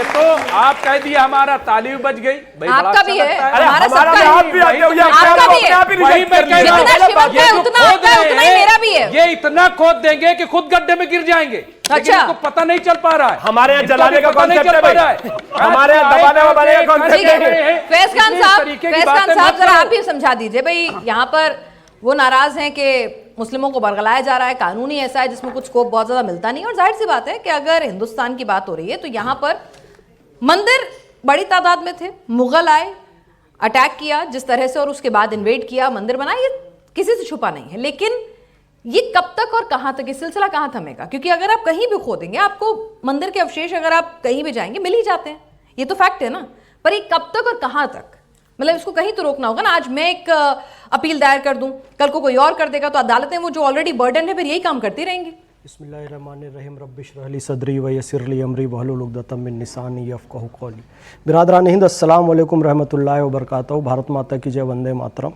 [SPEAKER 3] तो आप कह दिया हमारा ताली बज गई।
[SPEAKER 1] आपका भी है, हमारा सबका
[SPEAKER 2] भी
[SPEAKER 1] है,
[SPEAKER 2] आप भी आते हो, ये
[SPEAKER 1] आपका भी है।
[SPEAKER 3] वही मैं कह रहा हूं,
[SPEAKER 1] जितना शिवम का है उतना आपका है, उतना ही मेरा भी है।
[SPEAKER 3] ये इतना खोद देंगे कि खुद गड्ढे में गिर जाएंगे। लेकिन इनको पता नहीं चल पा रहा है।
[SPEAKER 4] हमारे यहाँ जलाने का
[SPEAKER 3] कॉन्सेप्ट है भाई,
[SPEAKER 4] हमारे यहाँ दबाने वाबाने का
[SPEAKER 1] ठीक
[SPEAKER 4] कॉन्सेप्ट
[SPEAKER 1] है। फैज खान साहब जरा आप ही समझा दीजिए भाई, यहाँ पर वो नाराज हैं कि मुस्लिमों को बरगलाया जा रहा है, कानून ही ऐसा है जिसमें कुछ स्कोप बहुत ज्यादा मिलता नहीं। और जाहिर सी बात है कि अगर हिंदुस्तान की बात हो रही है तो यहाँ पर मंदिर बड़ी तादाद में थे, मुगल आए, अटैक किया जिस तरह से और उसके बाद इन्वेड किया, मंदिर बनाए, ये किसी से छुपा नहीं है। लेकिन ये कब तक और कहां तक, ये सिलसिला कहां थमेगा? क्योंकि अगर आप कहीं भी खोदेंगे, आपको मंदिर के अवशेष अगर आप कहीं भी जाएंगे मिल ही जाते हैं, ये तो फैक्ट है ना। पर ये कब तक और कहां तक, मतलब इसको कहीं तो रोकना होगा ना। आज मैं एक अपील दायर कर दूं, कल को कोई और कर देगा, तो अदालतें वो जो ऑलरेडी बर्डन है फिर यही काम करती रहेंगी।
[SPEAKER 6] बिस्मिल्लाहिर्रहमानिर्रहीम रब्बिश्रह ली सदरी व यस्सिर ली अमरी वहलुल उक़दतम मिन लिसानी यफ़क़हू क़ौली। बिरादरान हिंद, अस्सलाम वालेकुम रहमतुल्लाहि व बरकातहू। भारत माता की जय, वंदे मातरम।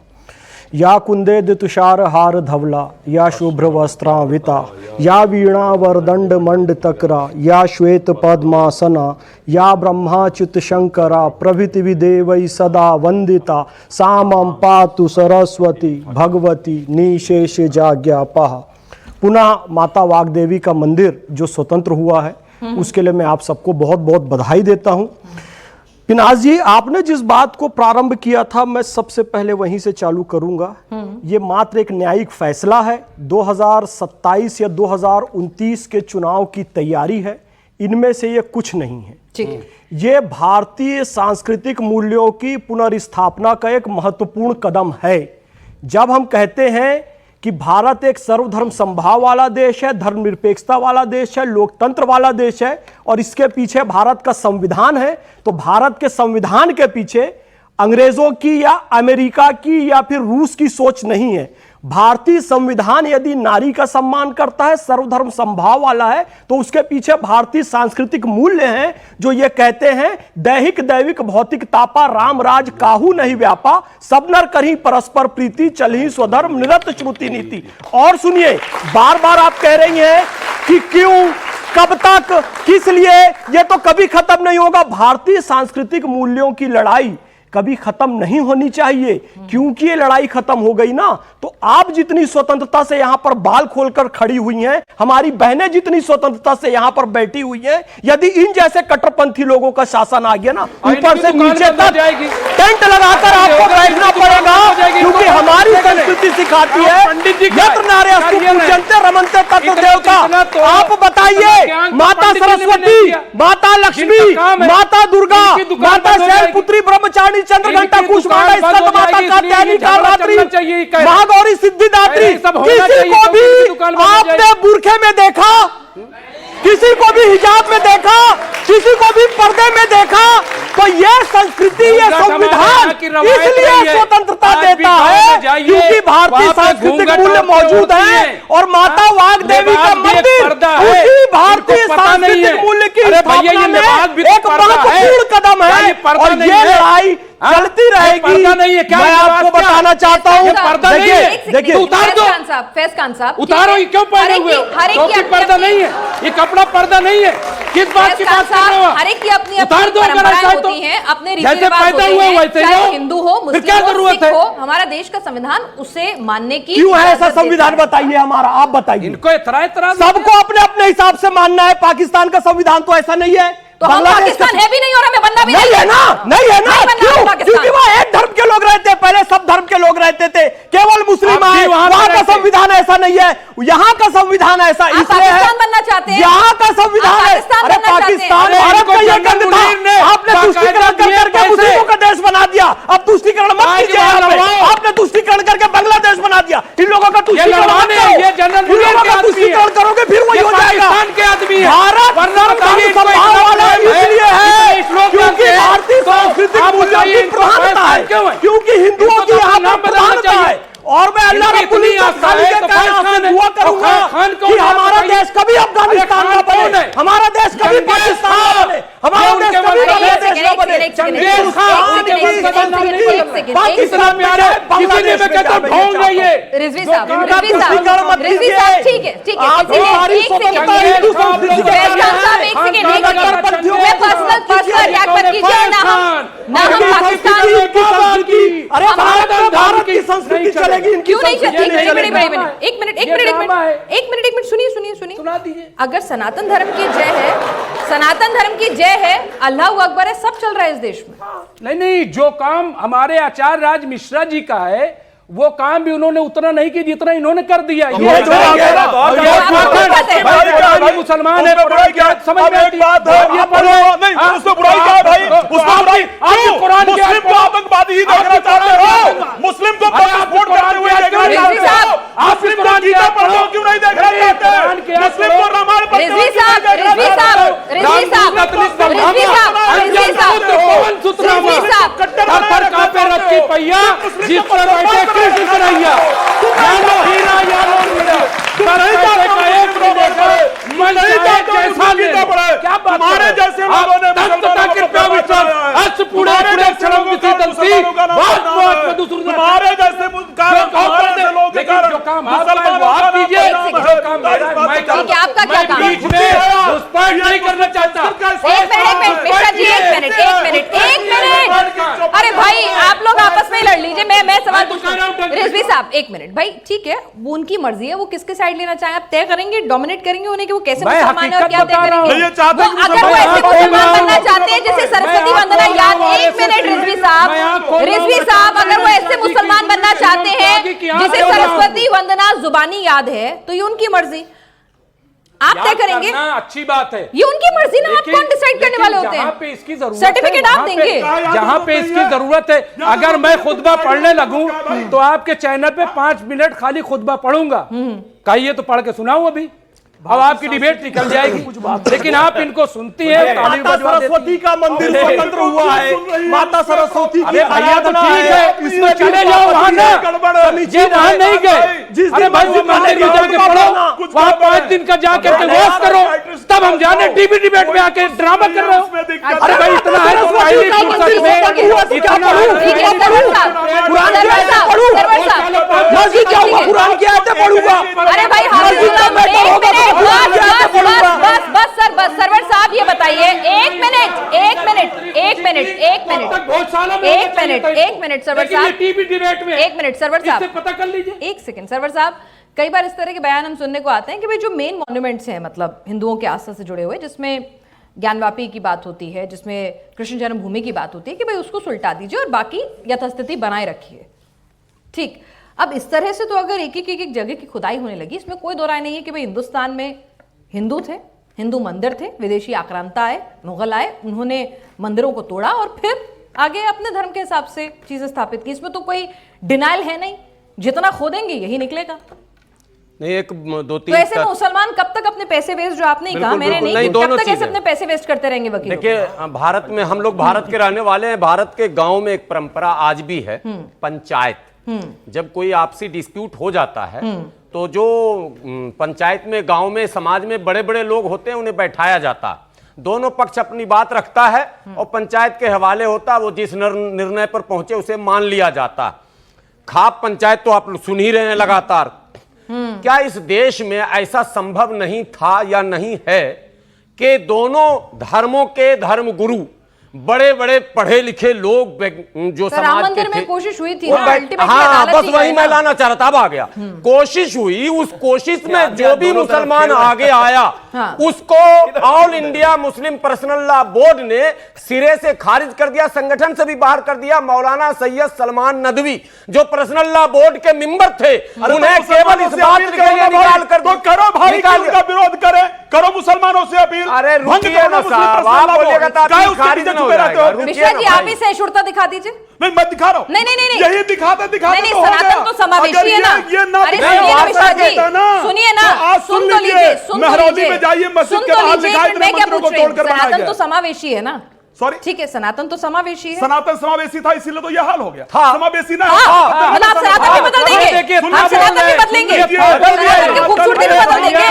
[SPEAKER 6] या कुंदेद तुषार हार धवला, या शुभ्र वस्त्रांविता, या वीणा वरदंड मंड तकरा, या श्वेत पद्मासना, या ब्रह्माच्युत शंकरा प्रभृति विदेवै सदा वंदिता, सामं पातु सरस्वती भगवती निशेष जाज्ञापः। पुनः माता वाग्देवी का मंदिर जो स्वतंत्र हुआ है उसके लिए मैं आप सबको बहुत बहुत बधाई देता हूं। पिनाज जी, आपने जिस बात को प्रारंभ किया था मैं सबसे पहले वहीं से चालू करूंगा। ये मात्र एक न्यायिक फैसला है। 2027 या 2029 के चुनाव की तैयारी है, इनमें से ये कुछ नहीं है।
[SPEAKER 1] ठीक है।
[SPEAKER 6] ये भारतीय सांस्कृतिक मूल्यों की पुनर्स्थापना का एक महत्वपूर्ण कदम है। जब हम कहते हैं कि भारत एक सर्वधर्म समभाव वाला देश है, धर्मनिरपेक्षता वाला देश है, लोकतंत्र वाला देश है और इसके पीछे भारत का संविधान है, तो भारत के संविधान के पीछे अंग्रेजों की या अमेरिका की या फिर रूस की सोच नहीं है। भारतीय संविधान यदि नारी का सम्मान करता है, सर्वधर्म समभाव वाला है, तो उसके पीछे भारतीय सांस्कृतिक मूल्य हैं जो ये कहते हैं, दैहिक दैविक भौतिक तापा राम राज काहू नहीं व्यापा, सब नर करही परस्पर प्रीति चलही स्वधर्म निरत श्रुति नीति। और सुनिए, बार बार आप कह रही हैं कि क्यों, कब तक, किस लिए, ये तो कभी खत्म नहीं होगा। भारतीय सांस्कृतिक मूल्यों की लड़ाई कभी खत्म नहीं होनी चाहिए, क्योंकि ये लड़ाई खत्म हो गई ना तो आप जितनी स्वतंत्रता से यहां पर बाल खोलकर खड़ी हुई हैं, हमारी बहनें जितनी स्वतंत्रता से यहां पर बैठी हुई हैं, यदि इन जैसे कट्टरपंथी लोगों का शासन आ गया ना, ऊपर से नीचे तक टेंट लगाकर आपको बैठना पड़ेगा, क्योंकि हमारी संस्कृति सिखाती है यत्र नार्यस्तु पूज्यन्ते रमन्ते तत्र देवता। आप बताइए, माता सरस्वती, माता लक्ष्मी, माता दुर्गा, माता शैलपुत्री ब्रह्मचारिणी चंद्र घंटा कुशवाहा स्कंद माता कात्यायनी कालरात्रि महागौरी सिद्धिदात्री, किसी को भी आपने बुरखे में देखा, किसी को भी हिजाब में देखा, किसी को भी पर्दे में देखा, तो यह संस्कृति, यह संविधान इसलिए स्वतंत्रता देता है क्योंकि भारतीय सांस्कृतिक मूल्य मौजूद है और माता वाग्देवी का मंदिर उसी भारतीय सांस्कृतिक मूल्य की स्थापना में एक महत्वपूर्ण कदम है और ये लड़ाई चलती रहेगी। मैं आपको बताना चाहता हूँ, देखिए
[SPEAKER 3] उतार दो,
[SPEAKER 1] फैज खान साहब
[SPEAKER 3] उतारो, ये क्यों पहने हुए हो? क्योंकि पर्दा नहीं है, ये कपड़ा पर्दा नहीं है, किस बात की बात कर रहे हो?
[SPEAKER 1] हर एक की अपनी अपनी परंपराएं होती हैं, अपने रीति रिवाज होते हैं, चाहे हिंदू हो, मुस्लिम हो, सिख हो, हमारा देश का संविधान उसे मानने की
[SPEAKER 6] क्यों है ऐसा संविधान? बताइए हमारा, आप बताइए।
[SPEAKER 3] इनको इतना
[SPEAKER 6] सबको अपने अपने हिसाब से मानना है। पाकिस्तान का संविधान तो ऐसा नहीं है,
[SPEAKER 1] तो हम पाकिस्तान है भी नहीं और हमें बनना भी नहीं
[SPEAKER 6] है ना, नहीं है ना, क्यों? क्योंकि वहाँ एक धर्म के लोग रहते, पहले सब धर्म के लोग रहते थे, केवल मुस्लिम आए। वहाँ का संविधान ऐसा नहीं है, यहाँ का संविधान ऐसा इसलिए है,
[SPEAKER 1] बनना चाहते हैं,
[SPEAKER 6] यहाँ का संविधान है। अरे पाकिस्तान भारत का ये गंध था, आपने तुष्टीकरण करके मुस्लिमों का देश बना दिया। अब तुष्टीकरण मत कीजिए, आपने तुष्टीकरण करके बांग्लादेश बना दिया। इन लोगों का तुष्टीकरण करोगे फिर वही हो जाएगा। भारत इसलिए है क्योंकि भारतीय सांस्कृतिक मूल्यों की प्रधानता है, क्योंकि हिंदुओं की यहाँ पर प्रधानता है। और मैं अल्लाह रब्बुल इज्जत से दुआ करूंगा कि हमारा देश कभी अफगानिस्तान ना बने, हमारा देश कभी पाकिस्तान ना बने, हमारा देश कभी बांग्लादेश ना बने।
[SPEAKER 3] किसी ने कहता ढोंग रही है,
[SPEAKER 1] रिजवी
[SPEAKER 3] जो
[SPEAKER 1] साहब,
[SPEAKER 3] काम
[SPEAKER 1] रिजवी
[SPEAKER 3] आप
[SPEAKER 1] साहब,
[SPEAKER 6] तुष्टिकरण मत
[SPEAKER 1] रिजवी
[SPEAKER 6] कीजिए।
[SPEAKER 1] साहब, ठीक है, ठीक है,
[SPEAKER 6] आप
[SPEAKER 1] इसीलिए
[SPEAKER 6] हमारी
[SPEAKER 1] एक सेकंड,
[SPEAKER 6] स्वतंत्रता हिंदू संस्कृति के
[SPEAKER 1] फैज खान साहब, एक
[SPEAKER 6] हैं।
[SPEAKER 1] सेकंड,
[SPEAKER 6] खान
[SPEAKER 1] एक
[SPEAKER 6] का
[SPEAKER 1] सेकंड।
[SPEAKER 6] कट्टरपंथियों
[SPEAKER 1] मैं
[SPEAKER 6] को
[SPEAKER 1] पर्सनल
[SPEAKER 6] कीजिए।
[SPEAKER 1] अटैक मत कीजिए, ना हम पाकिस्तान
[SPEAKER 6] की संस्कृति, अरे भारत की संस्कृति चलेगी, इनकी
[SPEAKER 1] क्यों नहीं
[SPEAKER 6] संस्कृति
[SPEAKER 1] चलती?
[SPEAKER 6] नहीं चलेगी।
[SPEAKER 1] एक मिनट, सुनिए,
[SPEAKER 3] सुना दीजिए।
[SPEAKER 1] अगर सनातन धर्म की जय है, सनातन धर्म की जय है, अल्लाह अकबर है, सब चल रहा है इस देश में।
[SPEAKER 3] नहीं, जो काम हमारे आचार्य राज मिश्रा जी का है वो काम भी उन्होंने उतना नहीं किया जितना इन्होंने कर दिया। ये जो मुसलमान है, समझ में आती है।
[SPEAKER 2] ये पढ़ो नहीं, उसमें बुराई क्या है भाई? उसमें बुराई मुस्लिम को आतंकवादी ही देखना चाहते हो, मुस्लिम को सपोर्ट करते हुए देखना चाहते हो, मुस्लिम को गीता पढ़ते हो क्यों नहीं देखना चाहते? मुस्लिम को रामायण पढ़ते हो
[SPEAKER 1] रिजवी
[SPEAKER 2] क्यों नहीं
[SPEAKER 1] साहब,
[SPEAKER 2] देखना
[SPEAKER 1] रिजवी
[SPEAKER 2] चाहते?
[SPEAKER 1] साहब, रिजवी साहब, रिजवी साहब, रिजवी साहब, रिजवी साहब,
[SPEAKER 3] पत्थर कांपे रथ की पहिया, जिस पर बैठे कृष्ण कन्हैया, यानो हीरा यानो मीरा, क्या बात
[SPEAKER 2] हमारे जैसे लोगों ने हमारे जैसे लोग
[SPEAKER 3] जो काम आप कीजिए, जो काम
[SPEAKER 1] ठीक है, आपका क्या काम है?
[SPEAKER 3] बीच में घुसपैठ नहीं करना चाहता।
[SPEAKER 1] एक मिनट, मिश्रा जी, एक मिनट। अरे भाई, आप लोग आपस में लड़ लीजिए, मैं सवाल पूछूं। रिजवी साहब, एक मिनट भाई, ठीक है, वो उनकी मर्जी है, वो किसके साइड लेना चाहे आप तय करेंगे, डोमिनेट करेंगे उन्हें कि वो कैसे मुसलमान है और क्या तय करेंगे।
[SPEAKER 2] ये चाहते हैं कि
[SPEAKER 1] अगर वो ऐसे मुसलमान बनना चाहते हैं जैसे सरस्वती वंदना याद, एक मिनट रिजवी साहब, अगर वो ऐसे मुसलमान बनना चाहते हैं जिसे सरस्वती वंदना जुबानी याद है, तो ये उनकी मर्जी, आप तय करेंगे।
[SPEAKER 3] अच्छी बात है,
[SPEAKER 1] ये उनकी मर्जी ना, आप कौन डिसाइड करने वाले होते
[SPEAKER 3] जहाँ पे
[SPEAKER 1] हैं?
[SPEAKER 3] इसकी जरूरत
[SPEAKER 1] सर्टिफिकेट
[SPEAKER 3] है,
[SPEAKER 1] आप देंगे।
[SPEAKER 3] जहाँ पे इसकी जरूरत है। अगर मैं खुतबा पढ़ने लगूं तो आपके चैनल पे 5 मिनट खाली खुतबा पढ़ूंगा, कहिए तो पढ़ के सुनाऊं अभी, अब आपकी डिबेट निकल जाएगी, लेकिन आप इनको सुनती है।
[SPEAKER 6] माता सरस्वती का मंदिर स्वतंत्र हुआ है, माता सरस्वती की आराधना है,
[SPEAKER 3] इसमें चले जाओ वहां ना, ये वहां नहीं गए। अरे भाई वो मंदिर में जाके पढ़ो, वहां 5 दिन का जाके प्रवास करो, तब हम जाने टीवी डिबेट में आके ड्रामा कर रहे हो। अरे भाई इतना है तो पहली फुर्सत में इतना
[SPEAKER 6] मस्जिद जाऊंगा, कुरान की आयतें पढ़ूंगा।
[SPEAKER 1] अरे भाई बस सरवर साहब ये बताइए, एक मिनट सरवर साहब,
[SPEAKER 3] टीवी डिबेट में
[SPEAKER 1] एक मिनट सरवर साहब,
[SPEAKER 3] पता कर लीजिए।
[SPEAKER 1] एक सेकंड सरवर साहब, कई बार इस तरह के बयान हम सुनने को आते हैं कि भाई जो मेन मॉन्यूमेंट्स हैं, मतलब हिंदुओं के आस्था से जुड़े हुए, जिसमें ज्ञानवापी की बात होती है, जिसमें कृष्ण जन्मभूमि की बात होती है, कि भाई उसको सुलटा दीजिए और बाकी यथास्थिति बनाए रखिए। ठीक, अब इस तरह से तो अगर एक एक जगह की खुदाई होने लगी, इसमें कोई दो राय नहीं है कि भाई हिंदुस्तान में हिंदू थे, हिंदू मंदिर थे, विदेशी आक्रांता आए, मुगल आए, उन्होंने मंदिरों को तोड़ा और फिर आगे अपने धर्म के हिसाब से चीजें स्थापित की। इसमें तो कोई डिनाइल है नहीं, जितना खोदेंगे यही निकलेगा।
[SPEAKER 5] नहीं, एक दो
[SPEAKER 1] तो
[SPEAKER 5] तीन
[SPEAKER 1] ऐसे मुसलमान कब तक अपने पैसे वेस्ट, जो आपने कहा, मैंने नहीं, कब तक ऐसे अपने पैसे वेस्ट करते रहेंगे वकील?
[SPEAKER 5] देखिए, भारत में हम लोग भारत के रहने वाले हैं, भारत के गांव में एक परंपरा आज भी है, पंचायत। जब कोई आपसी डिस्प्यूट हो जाता है तो जो पंचायत में, गांव में, समाज में बड़े बड़े लोग होते हैं, उन्हें बैठाया जाता, दोनों पक्ष अपनी बात रखता है और पंचायत के हवाले होता, वो जिस निर्णय पर पहुंचे उसे मान लिया जाता। खाप पंचायत तो आप सुन ही रहे हैं लगातार। क्या इस देश में ऐसा संभव नहीं था या नहीं है कि दोनों धर्मों के धर्म गुरु, बड़े बड़े पढ़े लिखे लोग जो समाज के थे,
[SPEAKER 1] कोशिश हुई थी,
[SPEAKER 5] हाँ, बस वही मैं लाना चाह रहा था, अब आ गया। कोशिश हुई, उस कोशिश में जो भी मुसलमान आगे आया, उसको all India Muslim personal law board ने सिरे से खारिज कर दिया, संगठन से भी बाहर कर दिया। मौलाना सैयद सलमान नदवी जो पर्सनल लॉ बोर्ड के मेंबर थे, उन्हें केवल इस बात के लिए निकाल कर दो,
[SPEAKER 2] करो भाई, उनका विरोध करें, करो मुसलमानों से अपील।
[SPEAKER 5] अरे रुकिए ना साहब, आप बोलिएगा तो
[SPEAKER 1] मिश्रा जी, आप ही सहिष्णुता दिखा दीजिए।
[SPEAKER 2] नहीं, मैं दिखा रहा हूं।
[SPEAKER 1] नहीं,
[SPEAKER 2] यही दिखाते
[SPEAKER 1] नहीं, सनातन तो समावेशी है ना। अरे सुनिए ना मिश्रा जी, सुनिए ना, सुन तो लीजिए,
[SPEAKER 2] मेहरौली में जाइए, मस्जिद के बाहर दिखाई
[SPEAKER 1] मैं क्या पूछ रही हूँ, सनातन तो समावेशी है ना।
[SPEAKER 2] सॉरी,
[SPEAKER 1] ठीक है, सनातन तो समावेशी है।
[SPEAKER 2] सनातन समावेशी था, इसीलिए तो यह हाल हो गया। समावेशी ना,
[SPEAKER 1] मतलब आप सनातन भी बदल देंगे, आप सनातन भी बदलेंगे, सनातन की खूबसूरती भी बदल देंगे।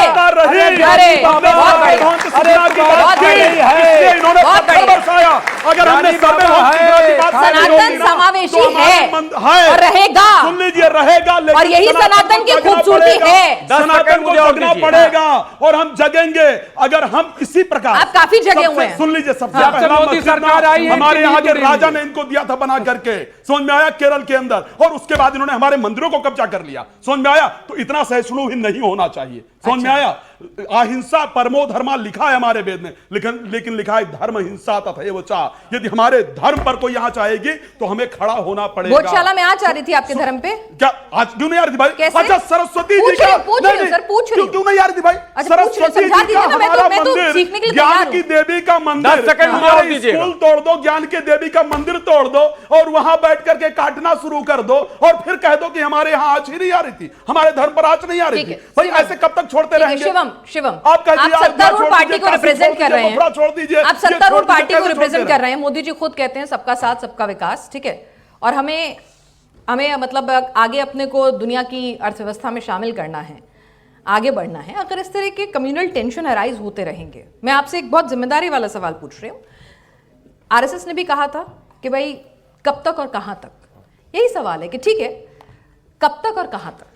[SPEAKER 1] अरे
[SPEAKER 2] अगर हमने
[SPEAKER 1] सनातन समावेशी है और रहेगा।
[SPEAKER 2] सुन लीजिए, रहेगा,
[SPEAKER 1] और यही सनातन की खूबसूरती है।
[SPEAKER 2] सनातन को जगना पड़ेगा और हम जगेंगे अगर हम इसी प्रकार।
[SPEAKER 1] आप काफी जगे हुए हैं।
[SPEAKER 2] सुन लीजिए, सबसे पहला
[SPEAKER 3] मोदी सरकार आई है,
[SPEAKER 2] हमारे यहाँ के राजा ने इनको दिया था बना करके, समझ में आया, केरल के अंदर, और उसके बाद इन्होंने हमारे मंदिरों को कब्जा कर लिया, समझ में आया। तो इतना सहिष्णु भी नहीं होना चाहिए, समझ में आया। अहिंसा परमो धर्मा लिखा है हमारे वेद में, लेकिन लिखा है धर्म हिंसा तथैव चा। यदि हमारे धर्म पर कोई यहाँ चाहेगी तो हमें खड़ा होना पड़ेगा।
[SPEAKER 1] भोजशाला में आज आ रही थी आपके धर्म पे
[SPEAKER 2] क्या? आज क्यों नहीं आ रही थी भाई?
[SPEAKER 1] कैसे?
[SPEAKER 2] अच्छा, सरस्वती जी का क्यों नहीं आ रही थी भाई? सरस्वती जी का हमारा मंदिर, ज्ञान की देवी का मंदिर,
[SPEAKER 5] 10 सेकंड
[SPEAKER 2] हमारे स्कूल तोड़ दो, ज्ञान की देवी का मंदिर तोड़ दो और वहां बैठ करके काटना शुरू कर दो और फिर कह दो कि हमारे यहाँ आँच ही नहीं आ रही थी, हमारे धर्म पर आँच नहीं आ रही थी। भाई ऐसे कब तक छोड़ते रहेंगे?
[SPEAKER 1] शिवम,
[SPEAKER 2] आप
[SPEAKER 1] सत्तारूढ़ पार्टी को रिप्रेजेंट कर रहे हैं,
[SPEAKER 2] छोड़ दीजिए।
[SPEAKER 1] आप सत्तारूढ़ पार्टी को रिप्रेजेंट कर रहे हैं। मोदी जी खुद कहते हैं सबका साथ सबका विकास, ठीक है, और हमें मतलब आगे अपने को दुनिया की अर्थव्यवस्था में शामिल करना है, आगे बढ़ना है। अगर इस तरह के कम्युनल टेंशन अराइज होते रहेंगे, मैं आपसे एक बहुत जिम्मेदारी वाला सवाल पूछ रही हूँ। आरएसएस ने भी कहा था कि भाई कब तक और कहां तक, यही सवाल है कि ठीक है कब तक और कहां तक,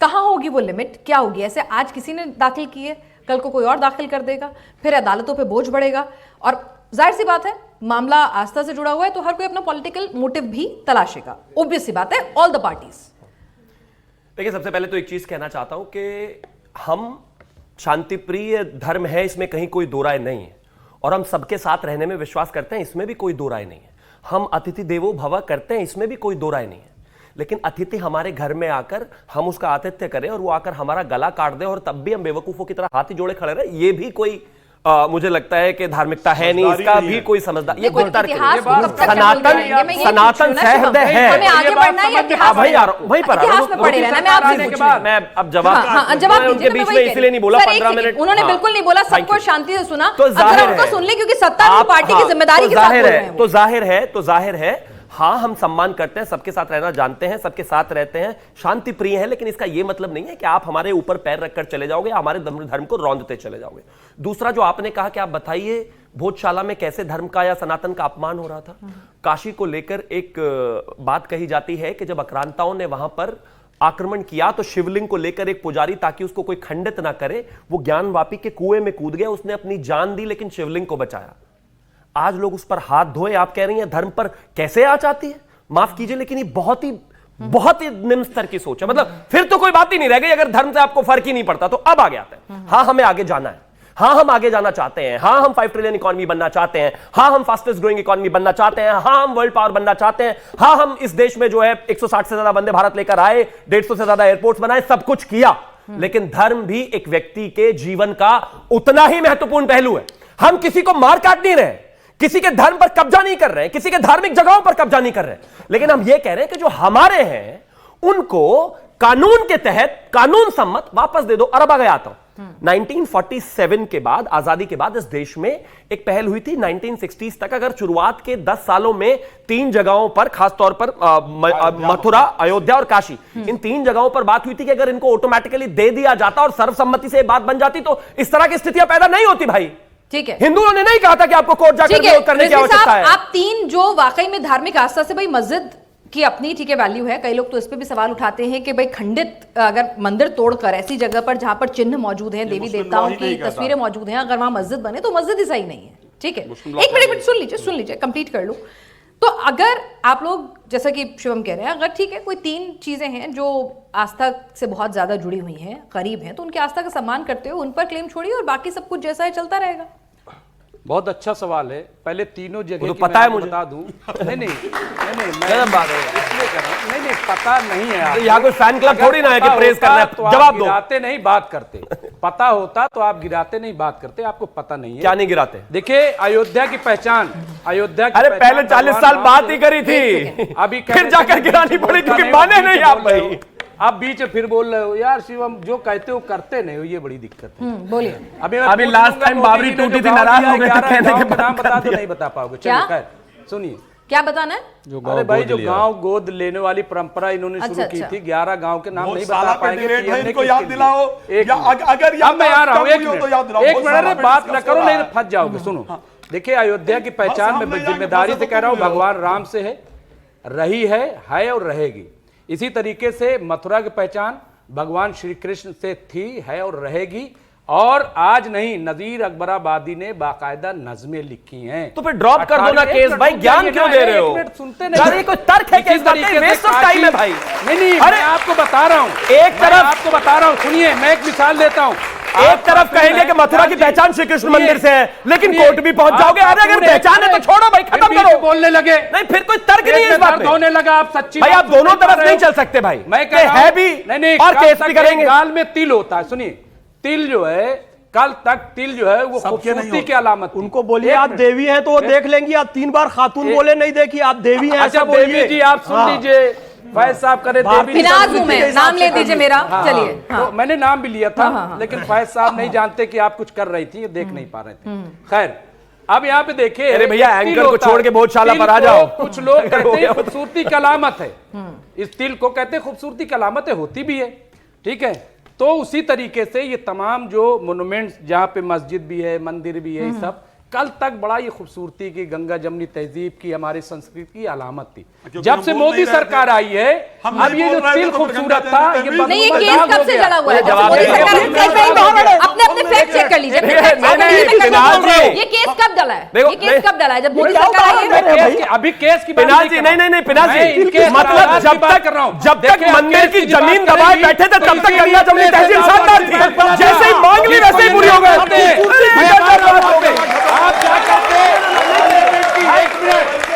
[SPEAKER 1] कहां होगी वो लिमिट, क्या होगी? ऐसे आज किसी ने दाखिल की है, कल को कोई और दाखिल कर देगा, फिर अदालतों पे बोझ बढ़ेगा, और जाहिर सी बात है मामला आस्था से जुड़ा हुआ है तो हर कोई अपना पॉलिटिकल मोटिव भी तलाशेगा, ऑब्वियस सी बात है, ऑल द पार्टीज।
[SPEAKER 4] देखिए, सबसे पहले तो एक चीज कहना चाहता हूं कि हम शांतिप्रिय धर्म है, इसमें कहीं कोई दो राय नहीं है, और हम सबके साथ रहने में विश्वास करते हैं, इसमें भी कोई दो राय नहीं है। हम अतिथि देवो भव करते हैं, इसमें भी कोई दो राय नहीं है। लेकिन अतिथि हमारे घर में आकर हम उसका आतिथ्य करें और वो आकर हमारा गला काट दे और तब भी हम बेवकूफों की तरह हाथ ही जोड़े खड़े रहे, ये भी कोई मुझे लगता है कि धार्मिकता है नहीं, इसका भी कोई समझदार, ये कोई तर्क नहीं। सनातन सहृदय है।
[SPEAKER 1] हमें आगे बढ़ना है या इतिहास
[SPEAKER 4] वहीं आ रहा हूं, वहीं पर
[SPEAKER 1] इतिहास में पढ़े रहना। मैं आपसे पूछ रही हूं,
[SPEAKER 4] मैं अब जवाब
[SPEAKER 1] उनके
[SPEAKER 4] बीच में इसलिए नहीं बोला 15 मिनट,
[SPEAKER 1] उन्होंने बिल्कुल नहीं बोला, सबको शांति से सुना,
[SPEAKER 4] तो जाहिर है
[SPEAKER 1] सुन ले, क्योंकि सत्तारूढ़ पार्टी की जिम्मेदारी के साथ बोल रहे हैं।
[SPEAKER 4] तो जाहिर है हाँ, हम सम्मान करते हैं, सबके साथ रहना जानते हैं, सबके साथ रहते हैं, शांति प्रिय हैं, लेकिन इसका यह मतलब नहीं है कि आप हमारे ऊपर पैर रखकर चले जाओगे, हमारे धर्म को रौंदते चले जाओगे। दूसरा जो आपने कहा कि आप बताइए भोजशाला में कैसे धर्म का या सनातन का अपमान हो रहा था। काशी को लेकर एक बात कही जाती है कि जब आक्रांताओं ने वहां पर आक्रमण किया तो शिवलिंग को लेकर एक पुजारी, ताकि उसको कोई खंडित ना करे, वो ज्ञानवापी के कुएं में कूद गया, उसने अपनी जान दी लेकिन शिवलिंग को बचाया। आज लोग उस पर हाथ धोए, आप कह रही हैं धर्म पर कैसे आंच आती है? माफ कीजिए, लेकिन ये बहुत ही निम्न स्तर की सोच है। मतलब फिर तो कोई बात ही नहीं रह गई, अगर धर्म से आपको फर्क ही नहीं पड़ता तो। अब आगे आता है, हाँ हमें आगे जाना है, हाँ हम आगे जाना चाहते हैं, हाँ हम 5 ट्रिलियन इकोनॉमी बनना चाहते हैं, हाँ हम फास्टेस्ट ग्रोइंग इकोनॉमी बनना चाहते हैं, हाँ हम वर्ल्ड पावर बनना चाहते हैं, हाँ हम इस देश में जो है 160 से ज्यादा वंदे भारत लेकर आए, 150 से ज्यादा एयरपोर्ट्स बनाए, सब कुछ किया। लेकिन धर्म भी एक व्यक्ति के जीवन का उतना ही महत्वपूर्ण पहलू है। हम किसी को मार काट नहीं रहे, किसी के धर्म पर कब्जा नहीं कर रहे हैं, किसी के धार्मिक जगहों पर कब्जा नहीं कर रहे हैं, लेकिन हम यह कह रहे हैं कि जो हमारे हैं उनको कानून के तहत कानून सम्मत वापस दे दो। और अब आगे आता हूं, 1947 के बाद, आजादी के बाद इस देश में एक पहल हुई थी 1960s तक। अगर शुरुआत के 10 सालों में 3 जगहों पर, खासतौर पर मथुरा, अयोध्या और काशी, इन 3 जगहों पर बात हुई थी कि अगर इनको ऑटोमेटिकली दे दिया जाता और सर्वसम्मति से बात बन जाती तो इस तरह की स्थितियां पैदा नहीं होती भाई।
[SPEAKER 1] ठीक है,
[SPEAKER 4] हिंदुओं ने नहीं कहा था कि आपको कोर्ट जाकर विरोध करने की आवश्यकता है।
[SPEAKER 1] आप 3 जो वाकई में धार्मिक आस्था से, भाई मस्जिद की अपनी ठीक है वैल्यू है, कई लोग तो इस पे भी सवाल उठाते हैं कि भाई खंडित अगर मंदिर तोड़कर ऐसी जगह पर जहां पर चिन्ह मौजूद हैं, देवी देवताओं की तस्वीरें मौजूद हैं, अगर वहां मस्जिद बने तो मस्जिद ही सही नहीं है। ठीक है, एक मिनट सुन लीजिए कंप्लीट कर लूं। तो अगर आप लोग, जैसा कि शिवम कह रहे हैं, अगर ठीक है कोई 3 चीजें हैं जो आस्था से बहुत ज्यादा जुड़ी हुई हैं, करीब हैं, तो उनकी आस्था का सम्मान करते हुए उन पर क्लेम छोड़िए और बाकी सब कुछ जैसा है चलता रहेगा।
[SPEAKER 3] बहुत अच्छा सवाल है। पहले तीनों जगह
[SPEAKER 4] तो पता है मुझे,
[SPEAKER 3] बता दूं। नहीं मैं इसलिए कर रहा हूं, नहीं पता नहीं है।
[SPEAKER 4] यहाँ कोई फैन क्लब थोड़ी ना है कि प्रेज करना है,
[SPEAKER 3] तो
[SPEAKER 4] जवाब दो।
[SPEAKER 3] गिराते नहीं बात करते, पता होता तो आप गिराते नहीं बात करते, आपको पता नहीं है।
[SPEAKER 4] क्या नहीं गिराते?
[SPEAKER 3] देखिए अयोध्या की पहचान,
[SPEAKER 4] अरे पहले 40 साल बात ही करी थी,
[SPEAKER 3] अभी
[SPEAKER 4] फिर जाकर गिरानी पड़ी क्योंकि माने नहीं आप भाई।
[SPEAKER 3] आप बीच में फिर बोल रहे हो यार शिवम, जो कहते हो करते नहीं हो, ये बड़ी दिक्कत है।
[SPEAKER 1] बोलिए।
[SPEAKER 3] अभी लास्ट टाइम बाबरी टूटी थी, नाराज हो गए थे, कहने के नाम बता दो, नहीं बता पाओगे। चलिए खैर सुनिए,
[SPEAKER 1] क्या बताना है?
[SPEAKER 3] अरे भाई जो गांव गोद लेने वाली परंपरा इन्होंने शुरू की थी, 11 गांव के नाम नहीं बता पाएंगे,
[SPEAKER 2] इनको याद दिलाओ।
[SPEAKER 3] अगर मैं आ रहा हूँ, एक मिनट बात न करो, नहीं फंस जाओगे। सुनो, देखिए अयोध्या की पहचान में जिम्मेदारी से कह रहा हूँ, भगवान राम से है, रही है और रहेगी। इसी तरीके से मथुरा की पहचान भगवान श्री कृष्ण से थी, है और रहेगी। और आज नहीं, नजीर अकबराबादी ने बाकायदा नज़में लिखी हैं।
[SPEAKER 4] तो फिर ड्रॉप कर दो ना केस भाई, ज्ञान क्यों दे रहे हो?
[SPEAKER 3] सुनते नहीं,
[SPEAKER 4] कोई तर्क है
[SPEAKER 3] किस तरीके से टाइम
[SPEAKER 4] है भाई?
[SPEAKER 3] नहीं, मैं आपको बता रहा हूं,
[SPEAKER 4] एक तरफ
[SPEAKER 3] आपको बता रहा हूं, सुनिए मैं एक मिसाल देता हूं।
[SPEAKER 4] एक तरफ कहेंगे कि मथुरा की पहचान श्री कृष्ण मंदिर से है, लेकिन कोर्ट भी पहुंच जाओगे। अरे अगर पहचान है तो छोड़ो भाई, खत्म करो।
[SPEAKER 3] बोलने लगे
[SPEAKER 4] नहीं, फिर कोई तर्क नहीं है इस बात में।
[SPEAKER 3] होने लगा, आप सच्ची
[SPEAKER 4] भाई आप दोनों तरफ नहीं चल सकते भाई।
[SPEAKER 3] मैं
[SPEAKER 4] कह है भी
[SPEAKER 3] नहीं,
[SPEAKER 4] और केस भी करेंगे।
[SPEAKER 3] गाल में तिल होता है, सुनिए, तिल जो है, कल तक तिल जो है वो खूबसूरती की अलामत थी।
[SPEAKER 6] उनको बोलिए आप देवी हैं तो वो देख लेंगी। आप 3 बार खातून बोले, नहीं देखी, आप देवी हैं ऐसा
[SPEAKER 3] अच्छा देवी जी आप सुन लीजिए, फैज साहब करे देवी,
[SPEAKER 1] फिनाज हूं मैं, नाम ले दीजिए मेरा। चलिए,
[SPEAKER 3] तो मैंने नाम भी लिया था, लेकिन फैज साहब नहीं जानते कि आप कुछ कर रही थी, देख नहीं पा रहे थे। खैर, अब यहाँ पे देखिए,
[SPEAKER 4] अरे भैया एंकर को छोड़ के भोजशाला पर आ जाओ।
[SPEAKER 3] कुछ लोग कहते हैं खूबसूरती की अलामत है, इस तिल को कहते हैं खूबसूरती की अलामत है, होती भी है, ठीक है। तो उसी तरीके से ये तमाम जो मोनूमेंट्स, जहाँ पे मस्जिद भी है, मंदिर भी है, सब कल तक बड़ा ये खूबसूरती की, गंगा जमनी तहजीब की, हमारी संस्कृति की अलामत थी। जब से मोदी सरकार आई है, अब ये जो तिल खूबसूरत था, ये
[SPEAKER 1] नहीं, ये केस कब से जड़ा हुआ है? मोदी सरकार अपने अपने फैक्ट चेक कर लीजिए। ये केस कब डला है? ये केस कब डला है? जब मोदी सरकार आई है।
[SPEAKER 3] अभी केस की
[SPEAKER 4] पिनाज जी, नहीं पिनाज जी, मतलब जब तक मंदिर की जमीन दबाए बैठे थे तब तक गंगा जमनी तहसील शानदार थी, जैसे ही मांग ली वैसे ही बुरी हो गए।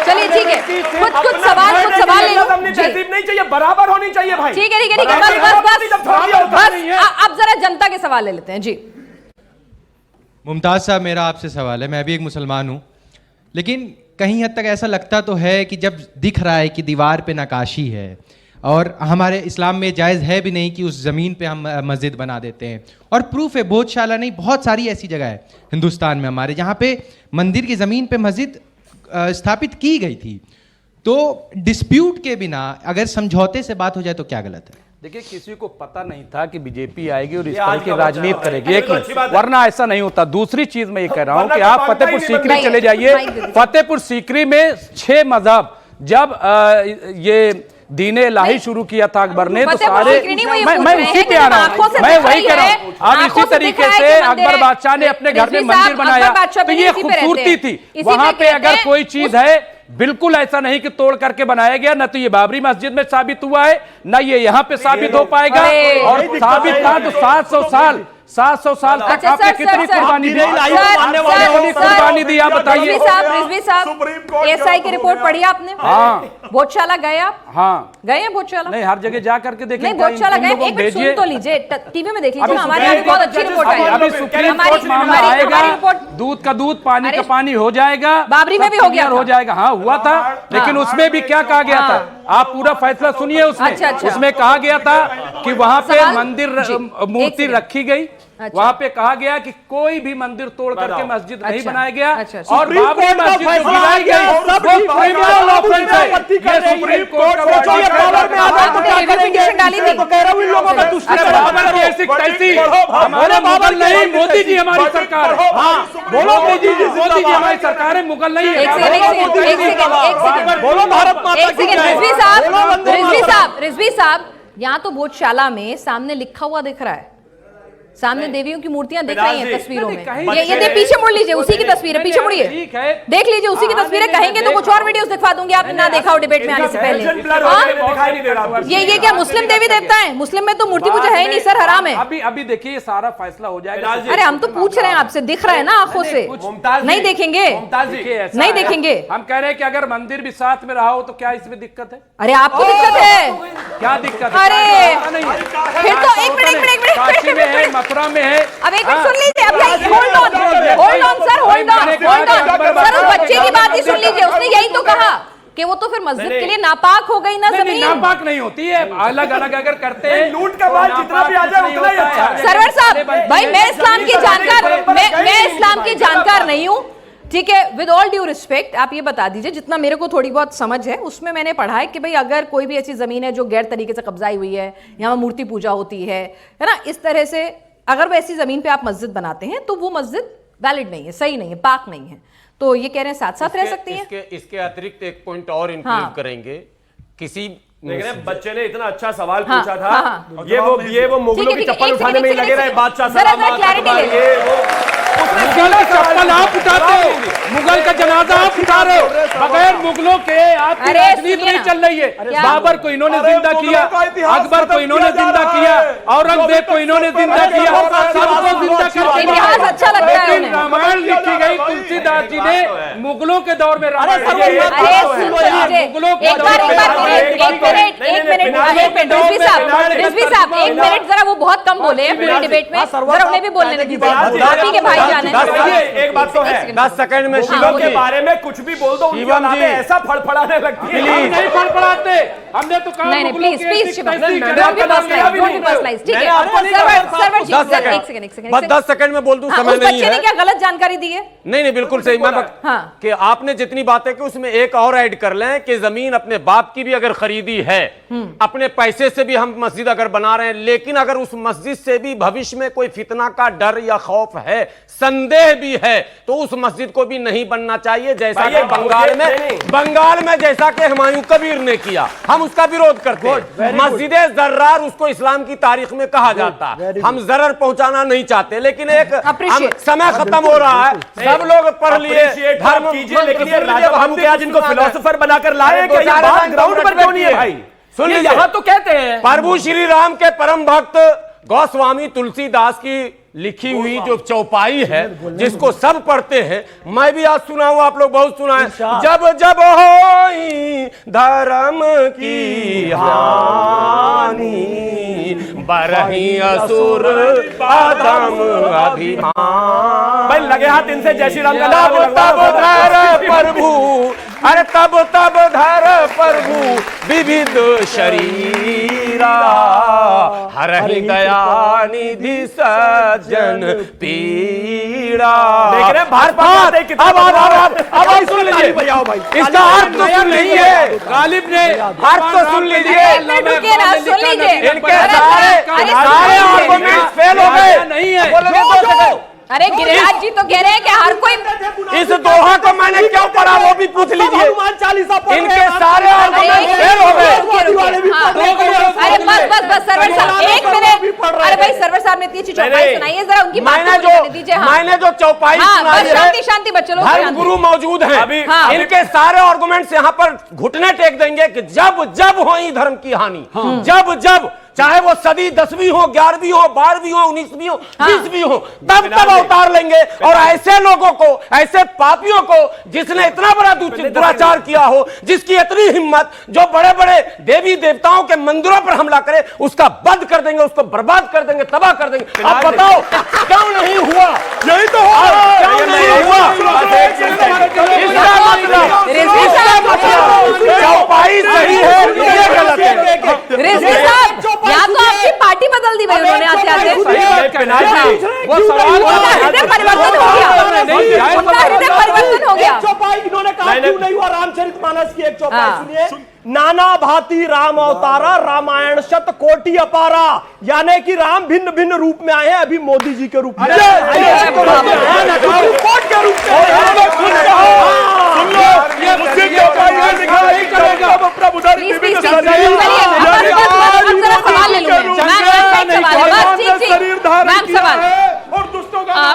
[SPEAKER 1] चलिए ठीक है, कुछ सवाल ले लो।
[SPEAKER 4] तहसील नहीं चाहिए, बराबर होनी चाहिए भाई।
[SPEAKER 1] ठीक है, बस अब जरा जनता के सवाल ले लेते हैं जी।
[SPEAKER 7] मुमताज साहब, मेरा आपसे सवाल है। मैं भी एक मुसलमान हूँ, लेकिन कहीं हद तक ऐसा लगता तो है कि जब दिख रहा है कि दीवार पे नक्काशी है, और हमारे इस्लाम में जायज़ है भी नहीं कि उस ज़मीन पे हम मस्जिद बना देते हैं, और प्रूफ है, भोजशाला नहीं, बहुत सारी ऐसी जगह है हिंदुस्तान में हमारे जहाँ पे मंदिर की ज़मीन पे मस्जिद स्थापित की गई थी। तो डिस्प्यूट के बिना अगर समझौते से बात हो जाए तो क्या गलत है?
[SPEAKER 3] देखिए, किसी को पता नहीं था कि बीजेपी आएगी और इस तरह की राजनीति करेगी, एक मिनट, वरना ऐसा नहीं होता। दूसरी चीज मैं ये कह रहा हूं कि आप फतेहपुर सीकरी चले जाइए, फतेहपुर सीकरी में 6 मजहब, जब ये दीन इलाही शुरू किया था अकबर ने, तो सारे, मैं उसी पे आ रहा हूँ, मैं वही कह रहा हूँ। अब इसी तरीके से अकबर बादशाह ने अपने घर में मंदिर बनाया, तो ये खूबसूरती थी। वहां पे अगर कोई चीज है, बिल्कुल ऐसा नहीं कि तोड़ करके बनाया गया, न तो ये बाबरी मस्जिद में साबित हुआ है, न ये यहाँ पे साबित हो पाएगा। और साबित था तो 700 साल तक आपने कितनी कुर्बानी दी? कुर्बानी दी, आप बताइए।
[SPEAKER 1] रिजवी साहब, एएसआई की रिपोर्ट पढ़ी आपने?
[SPEAKER 3] हाँ।
[SPEAKER 1] भोजशाला गए आप?
[SPEAKER 3] हाँ
[SPEAKER 1] गए हैं भोजशाला?
[SPEAKER 3] नहीं, हर जगह जा करके देखें।
[SPEAKER 1] नहीं, भोजशाला गए, एक मिनट सुन तो लीजिए, टीवी में देख लीजिए, हमारे यहाँ बहुत अच्छी रिपोर्ट आई है।
[SPEAKER 3] अभी सुप्रीम कोर्ट मामला आएगा, दूध का दूध, पानी का पानी हो जाएगा।
[SPEAKER 1] बाबरी में भी हो गया,
[SPEAKER 3] हो जाएगा, हाँ हुआ था, लेकिन उसमें भी क्या कहा गया था? आप पूरा फैसला सुनिए। उसमें कहा गया था कि वहां पे मंदिर मूर्ति रखी गई, वहां पे कहा गया कि कोई भी मंदिर तोड़ करके मस्जिद नहीं बनाया गया, और बाबरी मस्जिद जो गिराई गई वो क्रिमिनल ऑफेंस है। ये सुप्रीम कोर्ट का बाबर की ऐसी तैसी हमारे मुगल नहीं, मोदी जी हमारी सरकार है। बोलो मोदी जी हमारी सरकार है, मुगल नहीं है।
[SPEAKER 1] बोलो भारत माता की जय। रिजवी साहब, यहाँ तो भोजशाला में सामने लिखा हुआ दिख रहा है, सामने देवियों की मूर्तियां दिख रही हैं तस्वीरों में। ये पीछे मुड़ लीजिए, उसी की तस्वीर है, पीछे मुड़िए, देख लीजिए, उसी की तस्वीर है। कहेंगे तो कुछ और वीडियोस दिखा दूंगी, आपने ना देखा हो डिबेट में आने से पहले। ये क्या मुस्लिम देवी देवता है? मुस्लिम में तो मूर्ति पूजा है ही नहीं सर, हराम है।
[SPEAKER 3] अभी देखिए, ये सारा फैसला हो जाएगा।
[SPEAKER 1] अरे हम तो पूछ रहे हैं आपसे, दिख रहा है ना आंखों से? नहीं देखेंगे, नहीं देखेंगे।
[SPEAKER 3] हम कह रहे हैं कि अगर मंदिर भी साथ में रहा हो तो क्या इसमें दिक्कत है?
[SPEAKER 1] अरे आपको दिक्कत है?
[SPEAKER 3] क्या दिक्कत है?
[SPEAKER 1] अरे फिर तो एक मिनट
[SPEAKER 3] मथुरा में है।
[SPEAKER 1] अब एक मिनट सुन लीजिए, अब hold on sir, hold on sir, उस बच्चे की बात ही सुन लीजिए। उसने यही तो कहा कि वो तो फिर मस्जिद के लिए नापाक हो गई ना जमीन।
[SPEAKER 3] नापाक नहीं होती है, अलग अलग अगर करते हैं,
[SPEAKER 4] लूट का माल जितना भी आ जाए उतना ही अच्छा है।
[SPEAKER 1] सरवर साहब, भाई मैं इस्लाम की जानकार नहीं हूँ, ठीक है, विद ऑल ड्यू रिस्पेक्ट, आप ये बता दीजिए, जितना मेरे को थोड़ी बहुत समझ है उसमें मैंने पढ़ा है कि भाई अगर कोई भी ऐसी जमीन है जो गैर तरीके से कब्जाई हुई है, यहाँ मूर्ति पूजा होती है ना, इस तरह से अगर वैसी जमीन पे आप मस्जिद बनाते हैं तो वो मस्जिद वैलिड नहीं है, सही नहीं है, पाक नहीं है। तो ये कह रहे हैं साथ साथ रह सकती है।
[SPEAKER 5] इसके अतिरिक्त एक पॉइंट और इंक्लूड करेंगे, किसी
[SPEAKER 4] देख रहे हैं, बच्चे ने इतना अच्छा सवाल
[SPEAKER 1] हाँ,
[SPEAKER 4] पूछा था।
[SPEAKER 1] हाँ,
[SPEAKER 4] ये वो मुगलों की चप्पल उठाने में ही लगे रहे, बादशाह
[SPEAKER 1] जरा
[SPEAKER 4] सलाम
[SPEAKER 1] क्लैरिटी ले
[SPEAKER 4] ये वो
[SPEAKER 3] मुगल का चप्पल आप उठाते हो, मुगल का जनाजा आप उठा रहे हो, बगैर मुगलों के आपकी
[SPEAKER 1] अरे
[SPEAKER 3] राजनीति
[SPEAKER 1] सुनिए
[SPEAKER 3] नहीं
[SPEAKER 1] ना।
[SPEAKER 3] चल रही है।
[SPEAKER 1] क्या?
[SPEAKER 3] बाबर को इन्होंने जिंदा किया, अकबर को इन्होंने जिंदा किया, औरंगजेब को इन्होंने जिंदा किया, सबको जिंदा करके
[SPEAKER 1] इतिहास अच्छा लगता है
[SPEAKER 3] लेकिन
[SPEAKER 1] उन्हें।
[SPEAKER 3] रामायण लिखी गई तुलसीदास जी ने मुगलों के दौर में रामायण
[SPEAKER 1] अरे
[SPEAKER 3] लिखी। मुगलों के
[SPEAKER 1] एक
[SPEAKER 3] दौर में
[SPEAKER 1] रिजवी साहब एक मिनट जरा, वो बहुत कम बोले हैं पूरे डिबेट में, जरा उन्हें भी बोलने दीजिए, बाकी के भाई जाने।
[SPEAKER 4] एक बात तो है,
[SPEAKER 5] 10 सेकंड में
[SPEAKER 4] शिवम के बारे में कुछ भी बोल दो, उनकी
[SPEAKER 5] शिवम जी।
[SPEAKER 4] औलादें ऐसा फड़फड़ाने लगती है।
[SPEAKER 3] हम नहीं फड़फड़ाते, हमने तो कहा
[SPEAKER 1] नहीं नहीं
[SPEAKER 3] मुगलों
[SPEAKER 1] प्लीज
[SPEAKER 3] के
[SPEAKER 1] प्लीज
[SPEAKER 3] ऐसी
[SPEAKER 1] शिवम,
[SPEAKER 3] कैसी
[SPEAKER 1] डोंट
[SPEAKER 3] जगह
[SPEAKER 1] बी
[SPEAKER 3] पे
[SPEAKER 1] पर्सनलाइज,
[SPEAKER 3] नाम
[SPEAKER 1] डोंट बी पर्सनलाइज, ठीक है।
[SPEAKER 4] मैंने आपको नहीं कहा।
[SPEAKER 1] सर्वर जी
[SPEAKER 5] 10
[SPEAKER 1] एक
[SPEAKER 5] सेकंड
[SPEAKER 1] सेकंड
[SPEAKER 5] बस 10 सेकंड में बोल दूं,
[SPEAKER 1] हाँ,
[SPEAKER 5] समय
[SPEAKER 1] उस
[SPEAKER 5] नहीं
[SPEAKER 1] बच्चे ने
[SPEAKER 5] है।
[SPEAKER 1] क्या गलत जानकारी दी है?
[SPEAKER 5] नहीं बिल्कुल सही। मैं
[SPEAKER 1] हाँ।
[SPEAKER 5] कि आपने जितनी बातें की उसमें एक और ऐड कर लें कि जमीन अपने बाप की भी अगर खरीदी है, अपने पैसे से भी हम मस्जिद अगर बना रहे हैं, लेकिन अगर उस मस्जिद से भी भविष्य में कोई फितना का डर या खौफ है, संदेह भी है, तो उस मस्जिद को भी नहीं बनना चाहिए। जैसा कि बंगाल में जैसा कि हुमायूं कबीर ने किया, हम उसका विरोध करते हैं। मस्जिद जर्रार उसको इस्लाम की तारीख में कहा जाता है। हम जरर पहुंचाना नहीं चाहते, लेकिन एक समय खत्म हो रहा है, सब लोग पढ़ लिए, धर्म
[SPEAKER 4] कीजिए, लेकिन ये राजा हम क्या जिनको फिलोसोफर बनाकर लाए हैं, क्या ये बात ग्राउंड पर क्यों नहीं है भाई?
[SPEAKER 5] सुन लीजिए,
[SPEAKER 4] यहाँ तो कहते हैं
[SPEAKER 5] प्रभु श्री राम के परम भक्त गोस्वामी तुलसीदास की लिखी हुई जो चौपाई है, जिसको सब पढ़ते हैं, मैं भी आज सुना हूं, आप लोग बहुत सुना है। जब जब होई धर्म की हानि, बरही असुर अधम अभिमान।
[SPEAKER 4] भाई लगे हाथ इनसे जय श्री राम का नाम
[SPEAKER 5] तब धर प्रभु, अरे तब धर प्रभु विविध शरीरा, हरहि दया निधि सज्जन पीड़ा।
[SPEAKER 4] देख रहे हैं भाजपा
[SPEAKER 5] अब सुन लीजिए, इसका अर्थ तो सुन लीजिए,
[SPEAKER 3] गालिब ने
[SPEAKER 5] अर्थ तो सुन लीजिए।
[SPEAKER 1] सुन लीजिए,
[SPEAKER 5] इनके सारे आर्गुमेंट्स फेल हो गए।
[SPEAKER 3] नहीं है।
[SPEAKER 1] अरे गिरिराज जी तो कह रहे हैं कि हर कोई
[SPEAKER 5] इस दोहा को मैंने क्यों पढ़ा वो भी पूछ लीजिए। इनके सारे आर्गुमेंट फेल हो गए।
[SPEAKER 1] अरे बस सर्वर साहब एक मिनट, अरे भाई सर्वर साहब ने इतनी अच्छी चौपाई सुनाई है, जरा उनकी बात को बोलने दीजिए।
[SPEAKER 5] मैंने जो चौपाई सुनाई है,
[SPEAKER 1] शांति शांति बच्चों लोग,
[SPEAKER 5] धर्म गुरु मौजूद हैं, इनके सारे आर्गुमेंट्स यहाँ पर घुटने टेक देंगे कि जब जब हुई धर्म की हानि, जब जब, चाहे वो सदी 10वीं हो, 11वीं हो, 12वीं हो, 19वीं हो, 20वीं हो, तब अवतार लेंगे और ऐसे लोगों को, ऐसे पापियों को, जिसने इतना बड़ा दुराचार किया हो, जिसकी इतनी हिम्मत, जो बड़े बड़े देवी देवताओं के मंदिरों पर हमला करे, उसका बंद कर देंगे, उसको बर्बाद कर देंगे, तबाह कर देंगे। अब बताओ क्यों नहीं हुआ? यही तो क्यों नहीं हुआ? इसका मतलब चौपाई सही है, ये गलत है।
[SPEAKER 1] रिजवी साहब, या तो आपकी पार्टी बदल दी भाई उन्होंने आते आते,
[SPEAKER 3] वो सवाल
[SPEAKER 1] हृदय परिवर्तन हो गया, उनका हृदय परिवर्तन हो गया।
[SPEAKER 6] चौपाई इन्होंने कहा क्यों नहीं हुआ? रामचरितमानस की एक चौपाई सुनिए, नाना भांति राम अवतारा, रामायण शत कोटि अपारा, यानी कि राम भिन्न भिन्न रूप में आए हैं, अभी मोदी जी के रूप में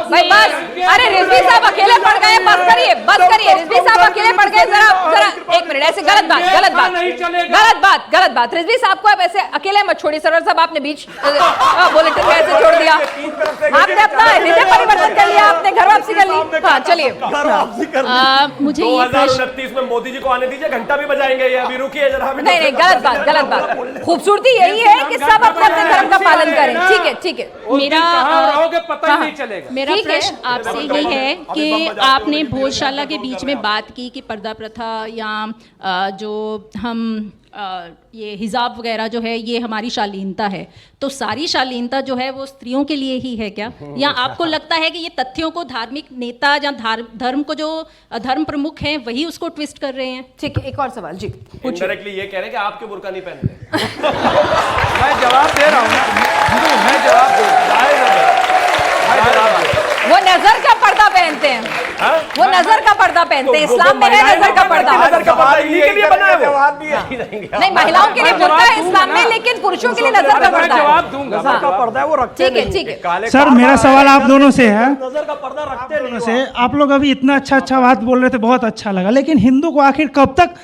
[SPEAKER 1] भाई बस, अरे रिजवी साहब अकेले पड़ गए, बस करिए रिजवी साहब अकेले पड़ गए, जरा एक मिनट, ऐसे गलत बात रिजवी साहब को अब ऐसे अकेले मत छोड़िए। सरवर साहब आपने बीच बुलेटिन में ऐसे छोड़ दिया, आपने अपना हृदय परिवर्तन कर लिया, आपने घर वापसी कर ली। हाँ चलिए,
[SPEAKER 8] मुझे
[SPEAKER 4] 2029 में मोदी जी को आने दीजिए, घंटा भी बजाएंगे ये, अभी रुकिए जरा।
[SPEAKER 1] नहीं गलत बात। खूबसूरती यही है कि सब अपने अपने धर्म का पालन करें। ठीक है।
[SPEAKER 8] मेरा प्रश्न आपसे यही है कि आपने भोजशाला के बीच में बात की कि पर्दा प्रथा या जो हम ये हिजाब वगैरह जो है ये हमारी शालीनता है, तो सारी शालीनता जो है वो स्त्रियों के लिए ही है क्या? या आपको लगता है कि ये तथ्यों को धार्मिक नेता या धर्म को जो धर्म प्रमुख हैं वही उसको ट्विस्ट कर रहे हैं?
[SPEAKER 1] ठीक है, एक और सवाल जी।
[SPEAKER 4] इनडायरेक्टली ये कह रहे हैं कि आपके बुर्का नहीं पहनते।
[SPEAKER 3] मैं जवाब दे रहा हूँ, मैं जवाब दे,
[SPEAKER 1] वो नजर का पर्दा पहनते हैं। वो नजर का पर्दा पहनते हैं, इस्लाम में है नजर का पर्दा।
[SPEAKER 4] नजर का पर्दा इन्हीं के लिए बना है वो।
[SPEAKER 5] जवाब भी यही रहेंगे।
[SPEAKER 1] नहीं, महिलाओं के लिए बुर्का है इस्लाम में, लेकिन पुरुषों के लिए नजर का पर्दा है।
[SPEAKER 3] जवाब दूंगा।
[SPEAKER 6] नजर का पर्दा है वो रखते
[SPEAKER 1] ठीक है,
[SPEAKER 6] नहीं।
[SPEAKER 1] ठीक है।
[SPEAKER 9] सर मेरा सवाल आप दोनों से है।
[SPEAKER 6] नजर का पर्दा रखते नहीं
[SPEAKER 9] से आप लोग अभी इतना अच्छा बात बोल रहे थे, बहुत अच्छा लगा, लेकिन हिंदू को आखिर कब तक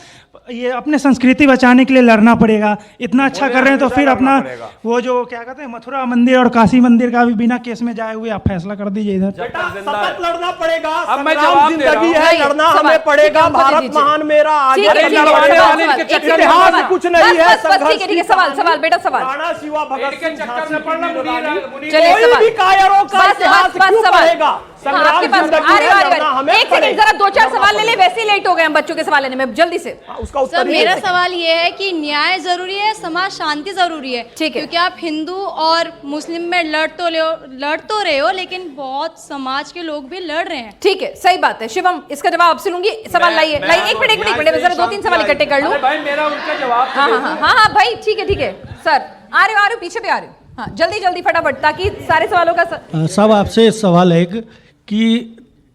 [SPEAKER 9] ये अपने संस्कृति बचाने के लिए लड़ना पड़ेगा? इतना अच्छा कर रहे हैं तो फिर अपना वो जो क्या कहते हैं मथुरा मंदिर और काशी मंदिर का भी बिना केस में जाए हुए आप फैसला कर दीजिए इधर।
[SPEAKER 6] सतत लड़ना पड़ेगा।
[SPEAKER 3] अब मैं
[SPEAKER 6] संग्राम
[SPEAKER 3] जवाब दे रहा
[SPEAKER 6] जिंदगी
[SPEAKER 3] हूं।
[SPEAKER 6] है, लड़ना हमें पड़ेगा। भारत महान मेरा आगे
[SPEAKER 1] ठीक है, ठीक है,
[SPEAKER 3] लड़वाने
[SPEAKER 1] सवाल,
[SPEAKER 3] वाले
[SPEAKER 1] सवाल,
[SPEAKER 3] इनके
[SPEAKER 1] एक
[SPEAKER 3] चक्कर
[SPEAKER 1] सेकंड,
[SPEAKER 3] में
[SPEAKER 6] इतिहास
[SPEAKER 1] सवाल।
[SPEAKER 6] कुछ नहीं है,
[SPEAKER 1] बस, बस, ठीक है, ठीक है, सवाल, सवाल, बेटा सवाल।
[SPEAKER 6] राणा शिवा भगत
[SPEAKER 3] इनके चक्कर में पड़ना मुनीर
[SPEAKER 1] चलिए,
[SPEAKER 6] कोई
[SPEAKER 1] सवाल।
[SPEAKER 6] भी कायरों का
[SPEAKER 1] बस,
[SPEAKER 6] इतिहास
[SPEAKER 1] बस,
[SPEAKER 6] क्यों
[SPEAKER 1] सवाल।
[SPEAKER 6] पढ़ेगा?
[SPEAKER 1] हाँ,
[SPEAKER 6] संग्राम
[SPEAKER 1] आपके पास
[SPEAKER 6] जिंदगी
[SPEAKER 1] आ रहे,
[SPEAKER 6] है,
[SPEAKER 1] आ रहे,
[SPEAKER 6] लड़ना हमें
[SPEAKER 1] एक सेकंड,
[SPEAKER 6] पड़ेगा।
[SPEAKER 1] जरा 2-4 सवाल ले ले, वैसे ही लेट हो गए हम बच्चों के सवाल लेने में, जल्दी से।
[SPEAKER 6] उसका उत्तर
[SPEAKER 10] सर
[SPEAKER 6] नहीं
[SPEAKER 10] मेरा
[SPEAKER 6] है।
[SPEAKER 10] सवाल ये है कि न्याय जरूरी है, समाज शांति जरूरी है।
[SPEAKER 1] ठीक है।
[SPEAKER 10] क्योंकि आप हिंदू और मुस्लिम में लड़ तो रहे हो, लेकिन बहुत समाज के लोग भी लड़ रहे हैं।
[SPEAKER 1] ठीक है, सही बात है। शिवम, इसका जवाब आपसे लूंगी। सवाल लाइए, लाइए, एक मिनट, जरा 2-3 सवाल इकट्ठे कर लूं।
[SPEAKER 3] भाई मेरा उनका जवाब
[SPEAKER 1] हाँ, हाँ, हाँ, हाँ, भाई, ठीक है, ठीक है। सर, आ रहे हो, पीछे भी आ रहे हो। हाँ, जल्दी जल्दी फटाफट, ताकि सारे सवालों का
[SPEAKER 9] साहब आपसे सवाल है कि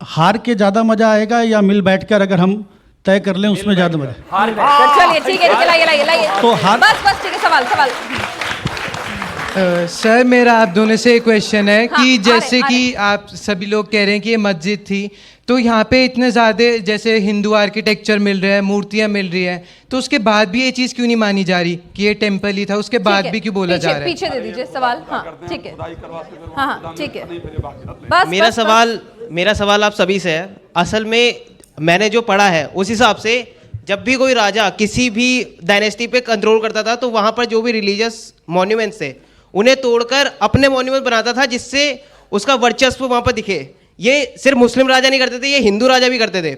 [SPEAKER 9] हार के ज्यादा मजा आएगा या मिल बैठकर अगर हम तय कर लें उसमें ज्यादा मजा?
[SPEAKER 1] चलिए, ठीक है, लाइए।
[SPEAKER 9] तो हार-
[SPEAKER 1] बस, ठीक है, सवाल।
[SPEAKER 7] सर मेरा आप दोनों से एक क्वेश्चन है
[SPEAKER 1] हाँ,
[SPEAKER 7] कि जैसे
[SPEAKER 1] आ
[SPEAKER 7] कि
[SPEAKER 1] रहे।
[SPEAKER 7] आप सभी लोग कह रहे हैं कि ये मस्जिद थी, तो यहाँ पे इतने ज़्यादा जैसे हिंदू आर्किटेक्चर मिल रहा है, मूर्तियाँ मिल रही है, तो उसके बाद भी ये चीज़ क्यों नहीं मानी जा रही कि ये टेम्पल ही था? उसके बाद भी क्यों बोला जा रहा है?
[SPEAKER 1] पीछे दे दीजिए सवाल। हाँ, ठीक है, हाँ, ठीक है। बस,
[SPEAKER 11] मेरा सवाल आप सभी से है। असल में मैंने जो पढ़ा है उस हिसाब से जब भी कोई राजा किसी भी डायनेस्टी पे कंट्रोल करता था तो वहाँ पर जो भी रिलीजियस मॉन्यूमेंट्स थे उन्हें तोड़कर अपने मॉन्यूमेंट बनाता था, जिससे उसका वर्चस्व वहाँ पर दिखे। ये सिर्फ मुस्लिम राजा नहीं करते थे, ये हिंदू राजा भी करते थे।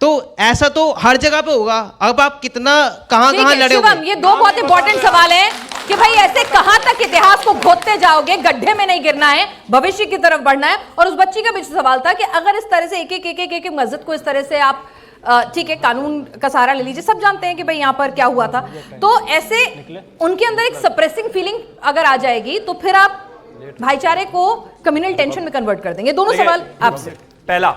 [SPEAKER 11] तो ऐसा तो हर जगह पे होगा। अब आप कितना कहाँ लड़े
[SPEAKER 1] शिवम,
[SPEAKER 11] होगे?
[SPEAKER 1] ये 2 बहुत इंपॉर्टेंट सवाल हैं कि भाई ऐसे कहां तक इतिहास को खोदते जाओगे, गड्ढे में नहीं गिरना है, भविष्य की तरफ बढ़ना है। और उस बच्ची का भी सवाल था कि अगर इस तरह से एक मस्जिद को इस तरह से आप ठीक है, कानून का सहारा ले लीजिए, सब जानते हैं कि भाई यहाँ पर क्या हुआ था, तो ऐसे उनके अंदर एक सप्रेसिंग फीलिंग अगर आ जाएगी तो फिर आप भाईचारे को कम्युनल टेंशन में कन्वर्ट कर देंगे। दोनों सवाल आपसे।
[SPEAKER 4] पहला,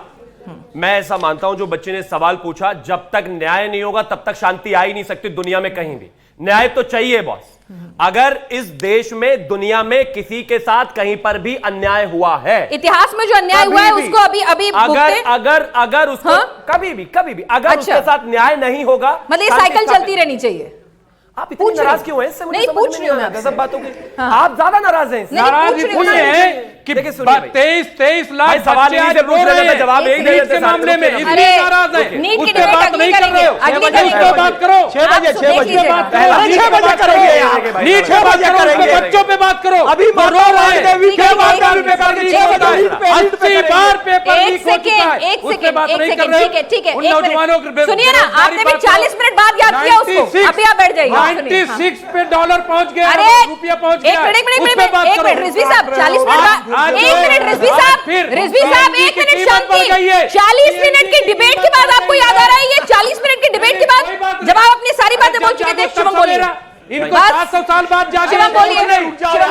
[SPEAKER 4] मैं ऐसा मानता हूं जो बच्चे ने सवाल पूछा, जब तक न्याय नहीं होगा तब तक शांति आ ही नहीं सकती दुनिया में कहीं भी। न्याय तो चाहिए बॉस। अगर इस देश में, दुनिया में किसी के साथ कहीं पर भी अन्याय हुआ है,
[SPEAKER 1] इतिहास में जो अन्याय हुआ है उसको अभी
[SPEAKER 4] अगर उसको कभी भी अगर उसके साथ न्याय नहीं होगा,
[SPEAKER 1] मतलब ये साइकिल चलती रहनी चाहिए।
[SPEAKER 4] आप इतनी नाराज क्यों हैं? इससे मुझे
[SPEAKER 1] नहीं,
[SPEAKER 4] समझ
[SPEAKER 1] पूछ
[SPEAKER 4] में
[SPEAKER 1] रही हूं
[SPEAKER 4] नहीं
[SPEAKER 1] मैं
[SPEAKER 4] आता। सब बातों की आप ज्यादा नाराज हैं।
[SPEAKER 3] नाराज इसलिए हैं कि 23 लाख
[SPEAKER 4] सवाल
[SPEAKER 3] बच्चे आज रो रहे हैं
[SPEAKER 4] जवाब एक
[SPEAKER 3] नीट के मामले में, इसलिए नाराज है।
[SPEAKER 1] नीट की
[SPEAKER 3] उस पे
[SPEAKER 1] डिबेट
[SPEAKER 3] बात नहीं
[SPEAKER 1] अगली
[SPEAKER 3] कर रहे हो।
[SPEAKER 1] करेंगे,
[SPEAKER 3] उस पे बात करो।
[SPEAKER 6] 6 बजे
[SPEAKER 3] उस पे बात करो।
[SPEAKER 6] अरे 6 बजे करेंगे यार।
[SPEAKER 3] नीट पे बात करो, उस पे बच्चों पे बात करो।
[SPEAKER 6] अभी
[SPEAKER 3] वो रो रहे हैं।
[SPEAKER 6] देवी के
[SPEAKER 3] क्या बात
[SPEAKER 6] बाद
[SPEAKER 3] है? पेपर लीक हो चुका है। 80 बार पेपर लीक हो चुका है। उस पे बात नहीं कर रहे हो।
[SPEAKER 1] ठीक है,
[SPEAKER 3] उन नौजवानों की
[SPEAKER 1] सुनिए ना, आपने भी 40 मिनट बाद याद किया उसको, अभी आप बैठ जाइए।
[SPEAKER 3] 96 पे डॉलर पहुंच गया,
[SPEAKER 1] अरे
[SPEAKER 3] रुपया पहुंच गया।
[SPEAKER 1] एक मिनट रिजवी साहब, 40 मिनट बाद, एक मिनट रिजवी साहब, एक मिनट शांति। 40 मिनट की डिबेट के बाद आपको याद आ रहा है ये? 40 मिनट की डिबेट के बाद जब आप अपनी सारी बातें बोल चुके थे, शिवम बोलिए।
[SPEAKER 3] इनको 700 साल बाद जागे,
[SPEAKER 1] शिवम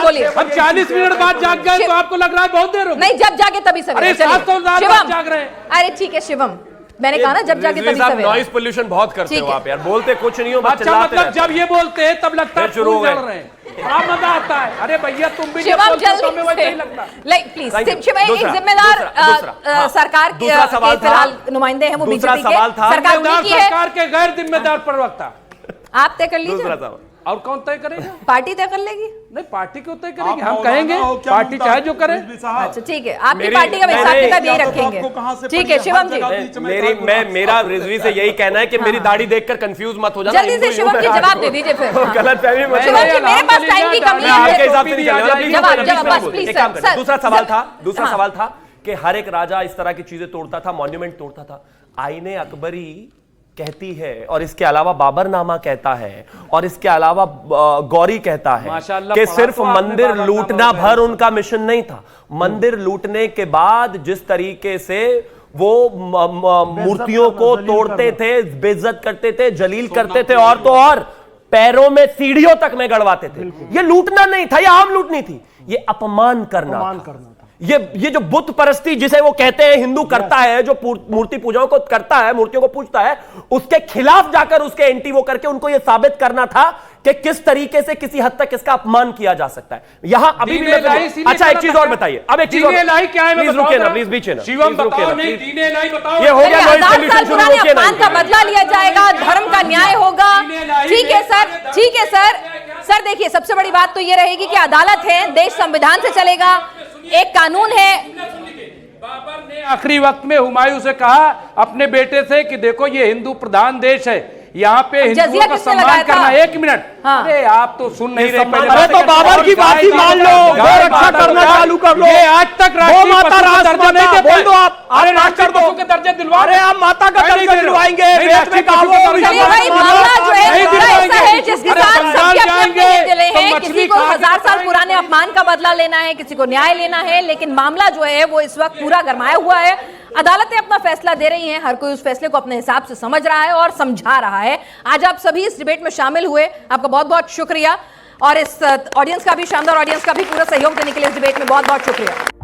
[SPEAKER 1] बोलिए।
[SPEAKER 3] अब 40 मिनट बाद जाग गए तो आपको लग रहा है बहुत देर हो गई।
[SPEAKER 1] नहीं, जब जागे तभी सवेरे।
[SPEAKER 3] अरे 700 साल बाद जाग रहे हैं।
[SPEAKER 1] अरे ठीक है शिवम, मैंने कहा ना जब जागे तभी सवेरे।
[SPEAKER 4] नॉइज पोल्यूशन बहुत करते हो आप यार, बोलते कुछ नहीं हो, बस
[SPEAKER 3] अच्छा,
[SPEAKER 4] चिल्लाते
[SPEAKER 3] मतलब
[SPEAKER 4] रहते
[SPEAKER 3] जब ये बोलते हैं तब लगता है
[SPEAKER 4] शुरू हो
[SPEAKER 3] फूल जल
[SPEAKER 4] गए।
[SPEAKER 3] रहे हैं। बड़ा मजा आता है। अरे भैया तुम भी जब
[SPEAKER 1] शिवम
[SPEAKER 3] बोलते हो तो हमें
[SPEAKER 1] जल्दी
[SPEAKER 3] वैसे ही लगता है।
[SPEAKER 1] Like please
[SPEAKER 4] Thank you.
[SPEAKER 1] Shivam एक
[SPEAKER 4] दूसरा,
[SPEAKER 1] जिम्मेदार सरकार के
[SPEAKER 4] दूसरा सवाल था।
[SPEAKER 1] फिलहाल नुमाइंदे हैं वो
[SPEAKER 4] दूसरा
[SPEAKER 1] बीजेपी
[SPEAKER 4] सवाल
[SPEAKER 1] के,
[SPEAKER 4] था।
[SPEAKER 1] सरकार
[SPEAKER 3] जिम्मेदार
[SPEAKER 1] उन्हीं की है।
[SPEAKER 3] सरकार के गैर जिम्मेदार प्रवक्ता
[SPEAKER 1] आप तय कर
[SPEAKER 4] दूसरा
[SPEAKER 1] लीजिए,
[SPEAKER 4] सवाल,
[SPEAKER 3] और कौन तय करेगा?
[SPEAKER 1] पार्टी तय कर लेगी।
[SPEAKER 3] नहीं, पार्टी क्यों तय करेगी? हम कहेंगे, पार्टी चाहे जो करे।
[SPEAKER 1] अच्छा ठीक है, आपकी
[SPEAKER 4] मेरी-
[SPEAKER 1] पार्टी का हिसाब
[SPEAKER 4] मैंने-
[SPEAKER 1] किताब यही रखेंगे। ठीक है शिवम जी,
[SPEAKER 4] मेरा रिजवी से यही कहना है कि मेरी दाढ़ी देखकर कंफ्यूज मत हो जाना।
[SPEAKER 1] जल्दी से शिवम जी जवाब दे दीजिए फिर। हाँ।
[SPEAKER 4] गलत फहमी मत
[SPEAKER 1] शिवम जी मेरे पास टाइम की कमी
[SPEAKER 4] मैं आपके
[SPEAKER 1] है।
[SPEAKER 4] हिसाब से नहीं चल रहा।
[SPEAKER 1] जवाब बस प्लीज
[SPEAKER 4] एक काम करें।
[SPEAKER 1] सर।
[SPEAKER 4] दूसरा सवाल था कि हर एक राजा इस तरह की चीजें तोड़ता था, मॉन्यूमेंट तोड़ता था। आईने अकबरी कहती है, और इसके अलावा बाबरनामा कहता है, और इसके अलावा गौरी कहता है
[SPEAKER 3] माशाअल्लाह,
[SPEAKER 4] कि
[SPEAKER 3] पढ़ा
[SPEAKER 4] सिर्फ
[SPEAKER 3] तो आपने
[SPEAKER 4] मंदिर
[SPEAKER 3] बाबरनामा
[SPEAKER 4] लूटना
[SPEAKER 3] में।
[SPEAKER 4] भर उनका मिशन नहीं था। मंदिर लूटने के बाद जिस तरीके से वो मूर्तियों को तोड़ते थे, बेइज्जत करते थे, जलील करते थे, और तो और पैरों में सीढ़ियों तक में गड़वाते थे। ये लूटना नहीं था, ये आम लूट नहीं थी, ये अपमान करना था। ये जो बुत परस्ती जिसे वो कहते हैं हिंदू करता है, जो मूर्ति पूजाओं को करता है, मूर्तियों को पूजता है, उसके खिलाफ जाकर उसके एंटी वो करके उनको ये साबित करना था कि किस तरीके से किसी हद तक इसका अपमान किया जा सकता है। यहां अभी भी अच्छा एक चीज और बताइए, अब एक चीज और क्या है, प्लीज रुकिए ना, प्लीज बीच है ना, शिवम बताओ, नहीं दीने लाई बताओ, ये हो गया नॉइज पॉल्यूशन शुरू, रोकिए ना,
[SPEAKER 1] अपमान का बदला लिया जाएगा, धर्म का न्याय होगा। ठीक है सर, ठीक है सर। सर देखिए, सबसे बड़ी बात तो ये रहेगी कि अदालत है, देश संविधान से चलेगा, एक कानून है।
[SPEAKER 3] बाबर ने आखिरी वक्त में हुमायूं से कहा अपने बेटे से कि देखो ये हिंदू प्रधान देश है, यहाँ पे हिंदुओं का सम्मान करना। एक मिनट, अरे आप तो सुन नहीं रहे।
[SPEAKER 6] अरे तो बाबर की बात ही मान लो, गौ रक्षा करना चालू कर लो।
[SPEAKER 3] ये आज तक राष्ट्रीय
[SPEAKER 6] माता
[SPEAKER 3] पशु का दर्जा नहीं देते।
[SPEAKER 6] बोल दो आप,
[SPEAKER 3] अरे राष्ट्रीय पशु के दर्जे दिलवा।
[SPEAKER 6] अरे आप माता का दर्जा दिलवाएंगे,
[SPEAKER 1] चलिए भाई, मामला जो है पूरा ऐसा है जिसके साथ सबके अपने चले हैं। किसी को 1000 साल पुराने अपमान का बदला लेना है, किसी को न्याय लेना है, लेकिन मामला जो है वो इस वक्त पूरा गरमाया हुआ है। अदालतें अपना फैसला दे रही हैं, हर कोई उस फैसले को अपने हिसाब से समझ रहा है और समझा रहा है। आज आप सभी इस डिबेट में शामिल हुए, आपका बहुत बहुत शुक्रिया, और इस ऑडियंस का भी, शानदार ऑडियंस का भी पूरा सहयोग देने के लिए इस डिबेट में बहुत बहुत शुक्रिया।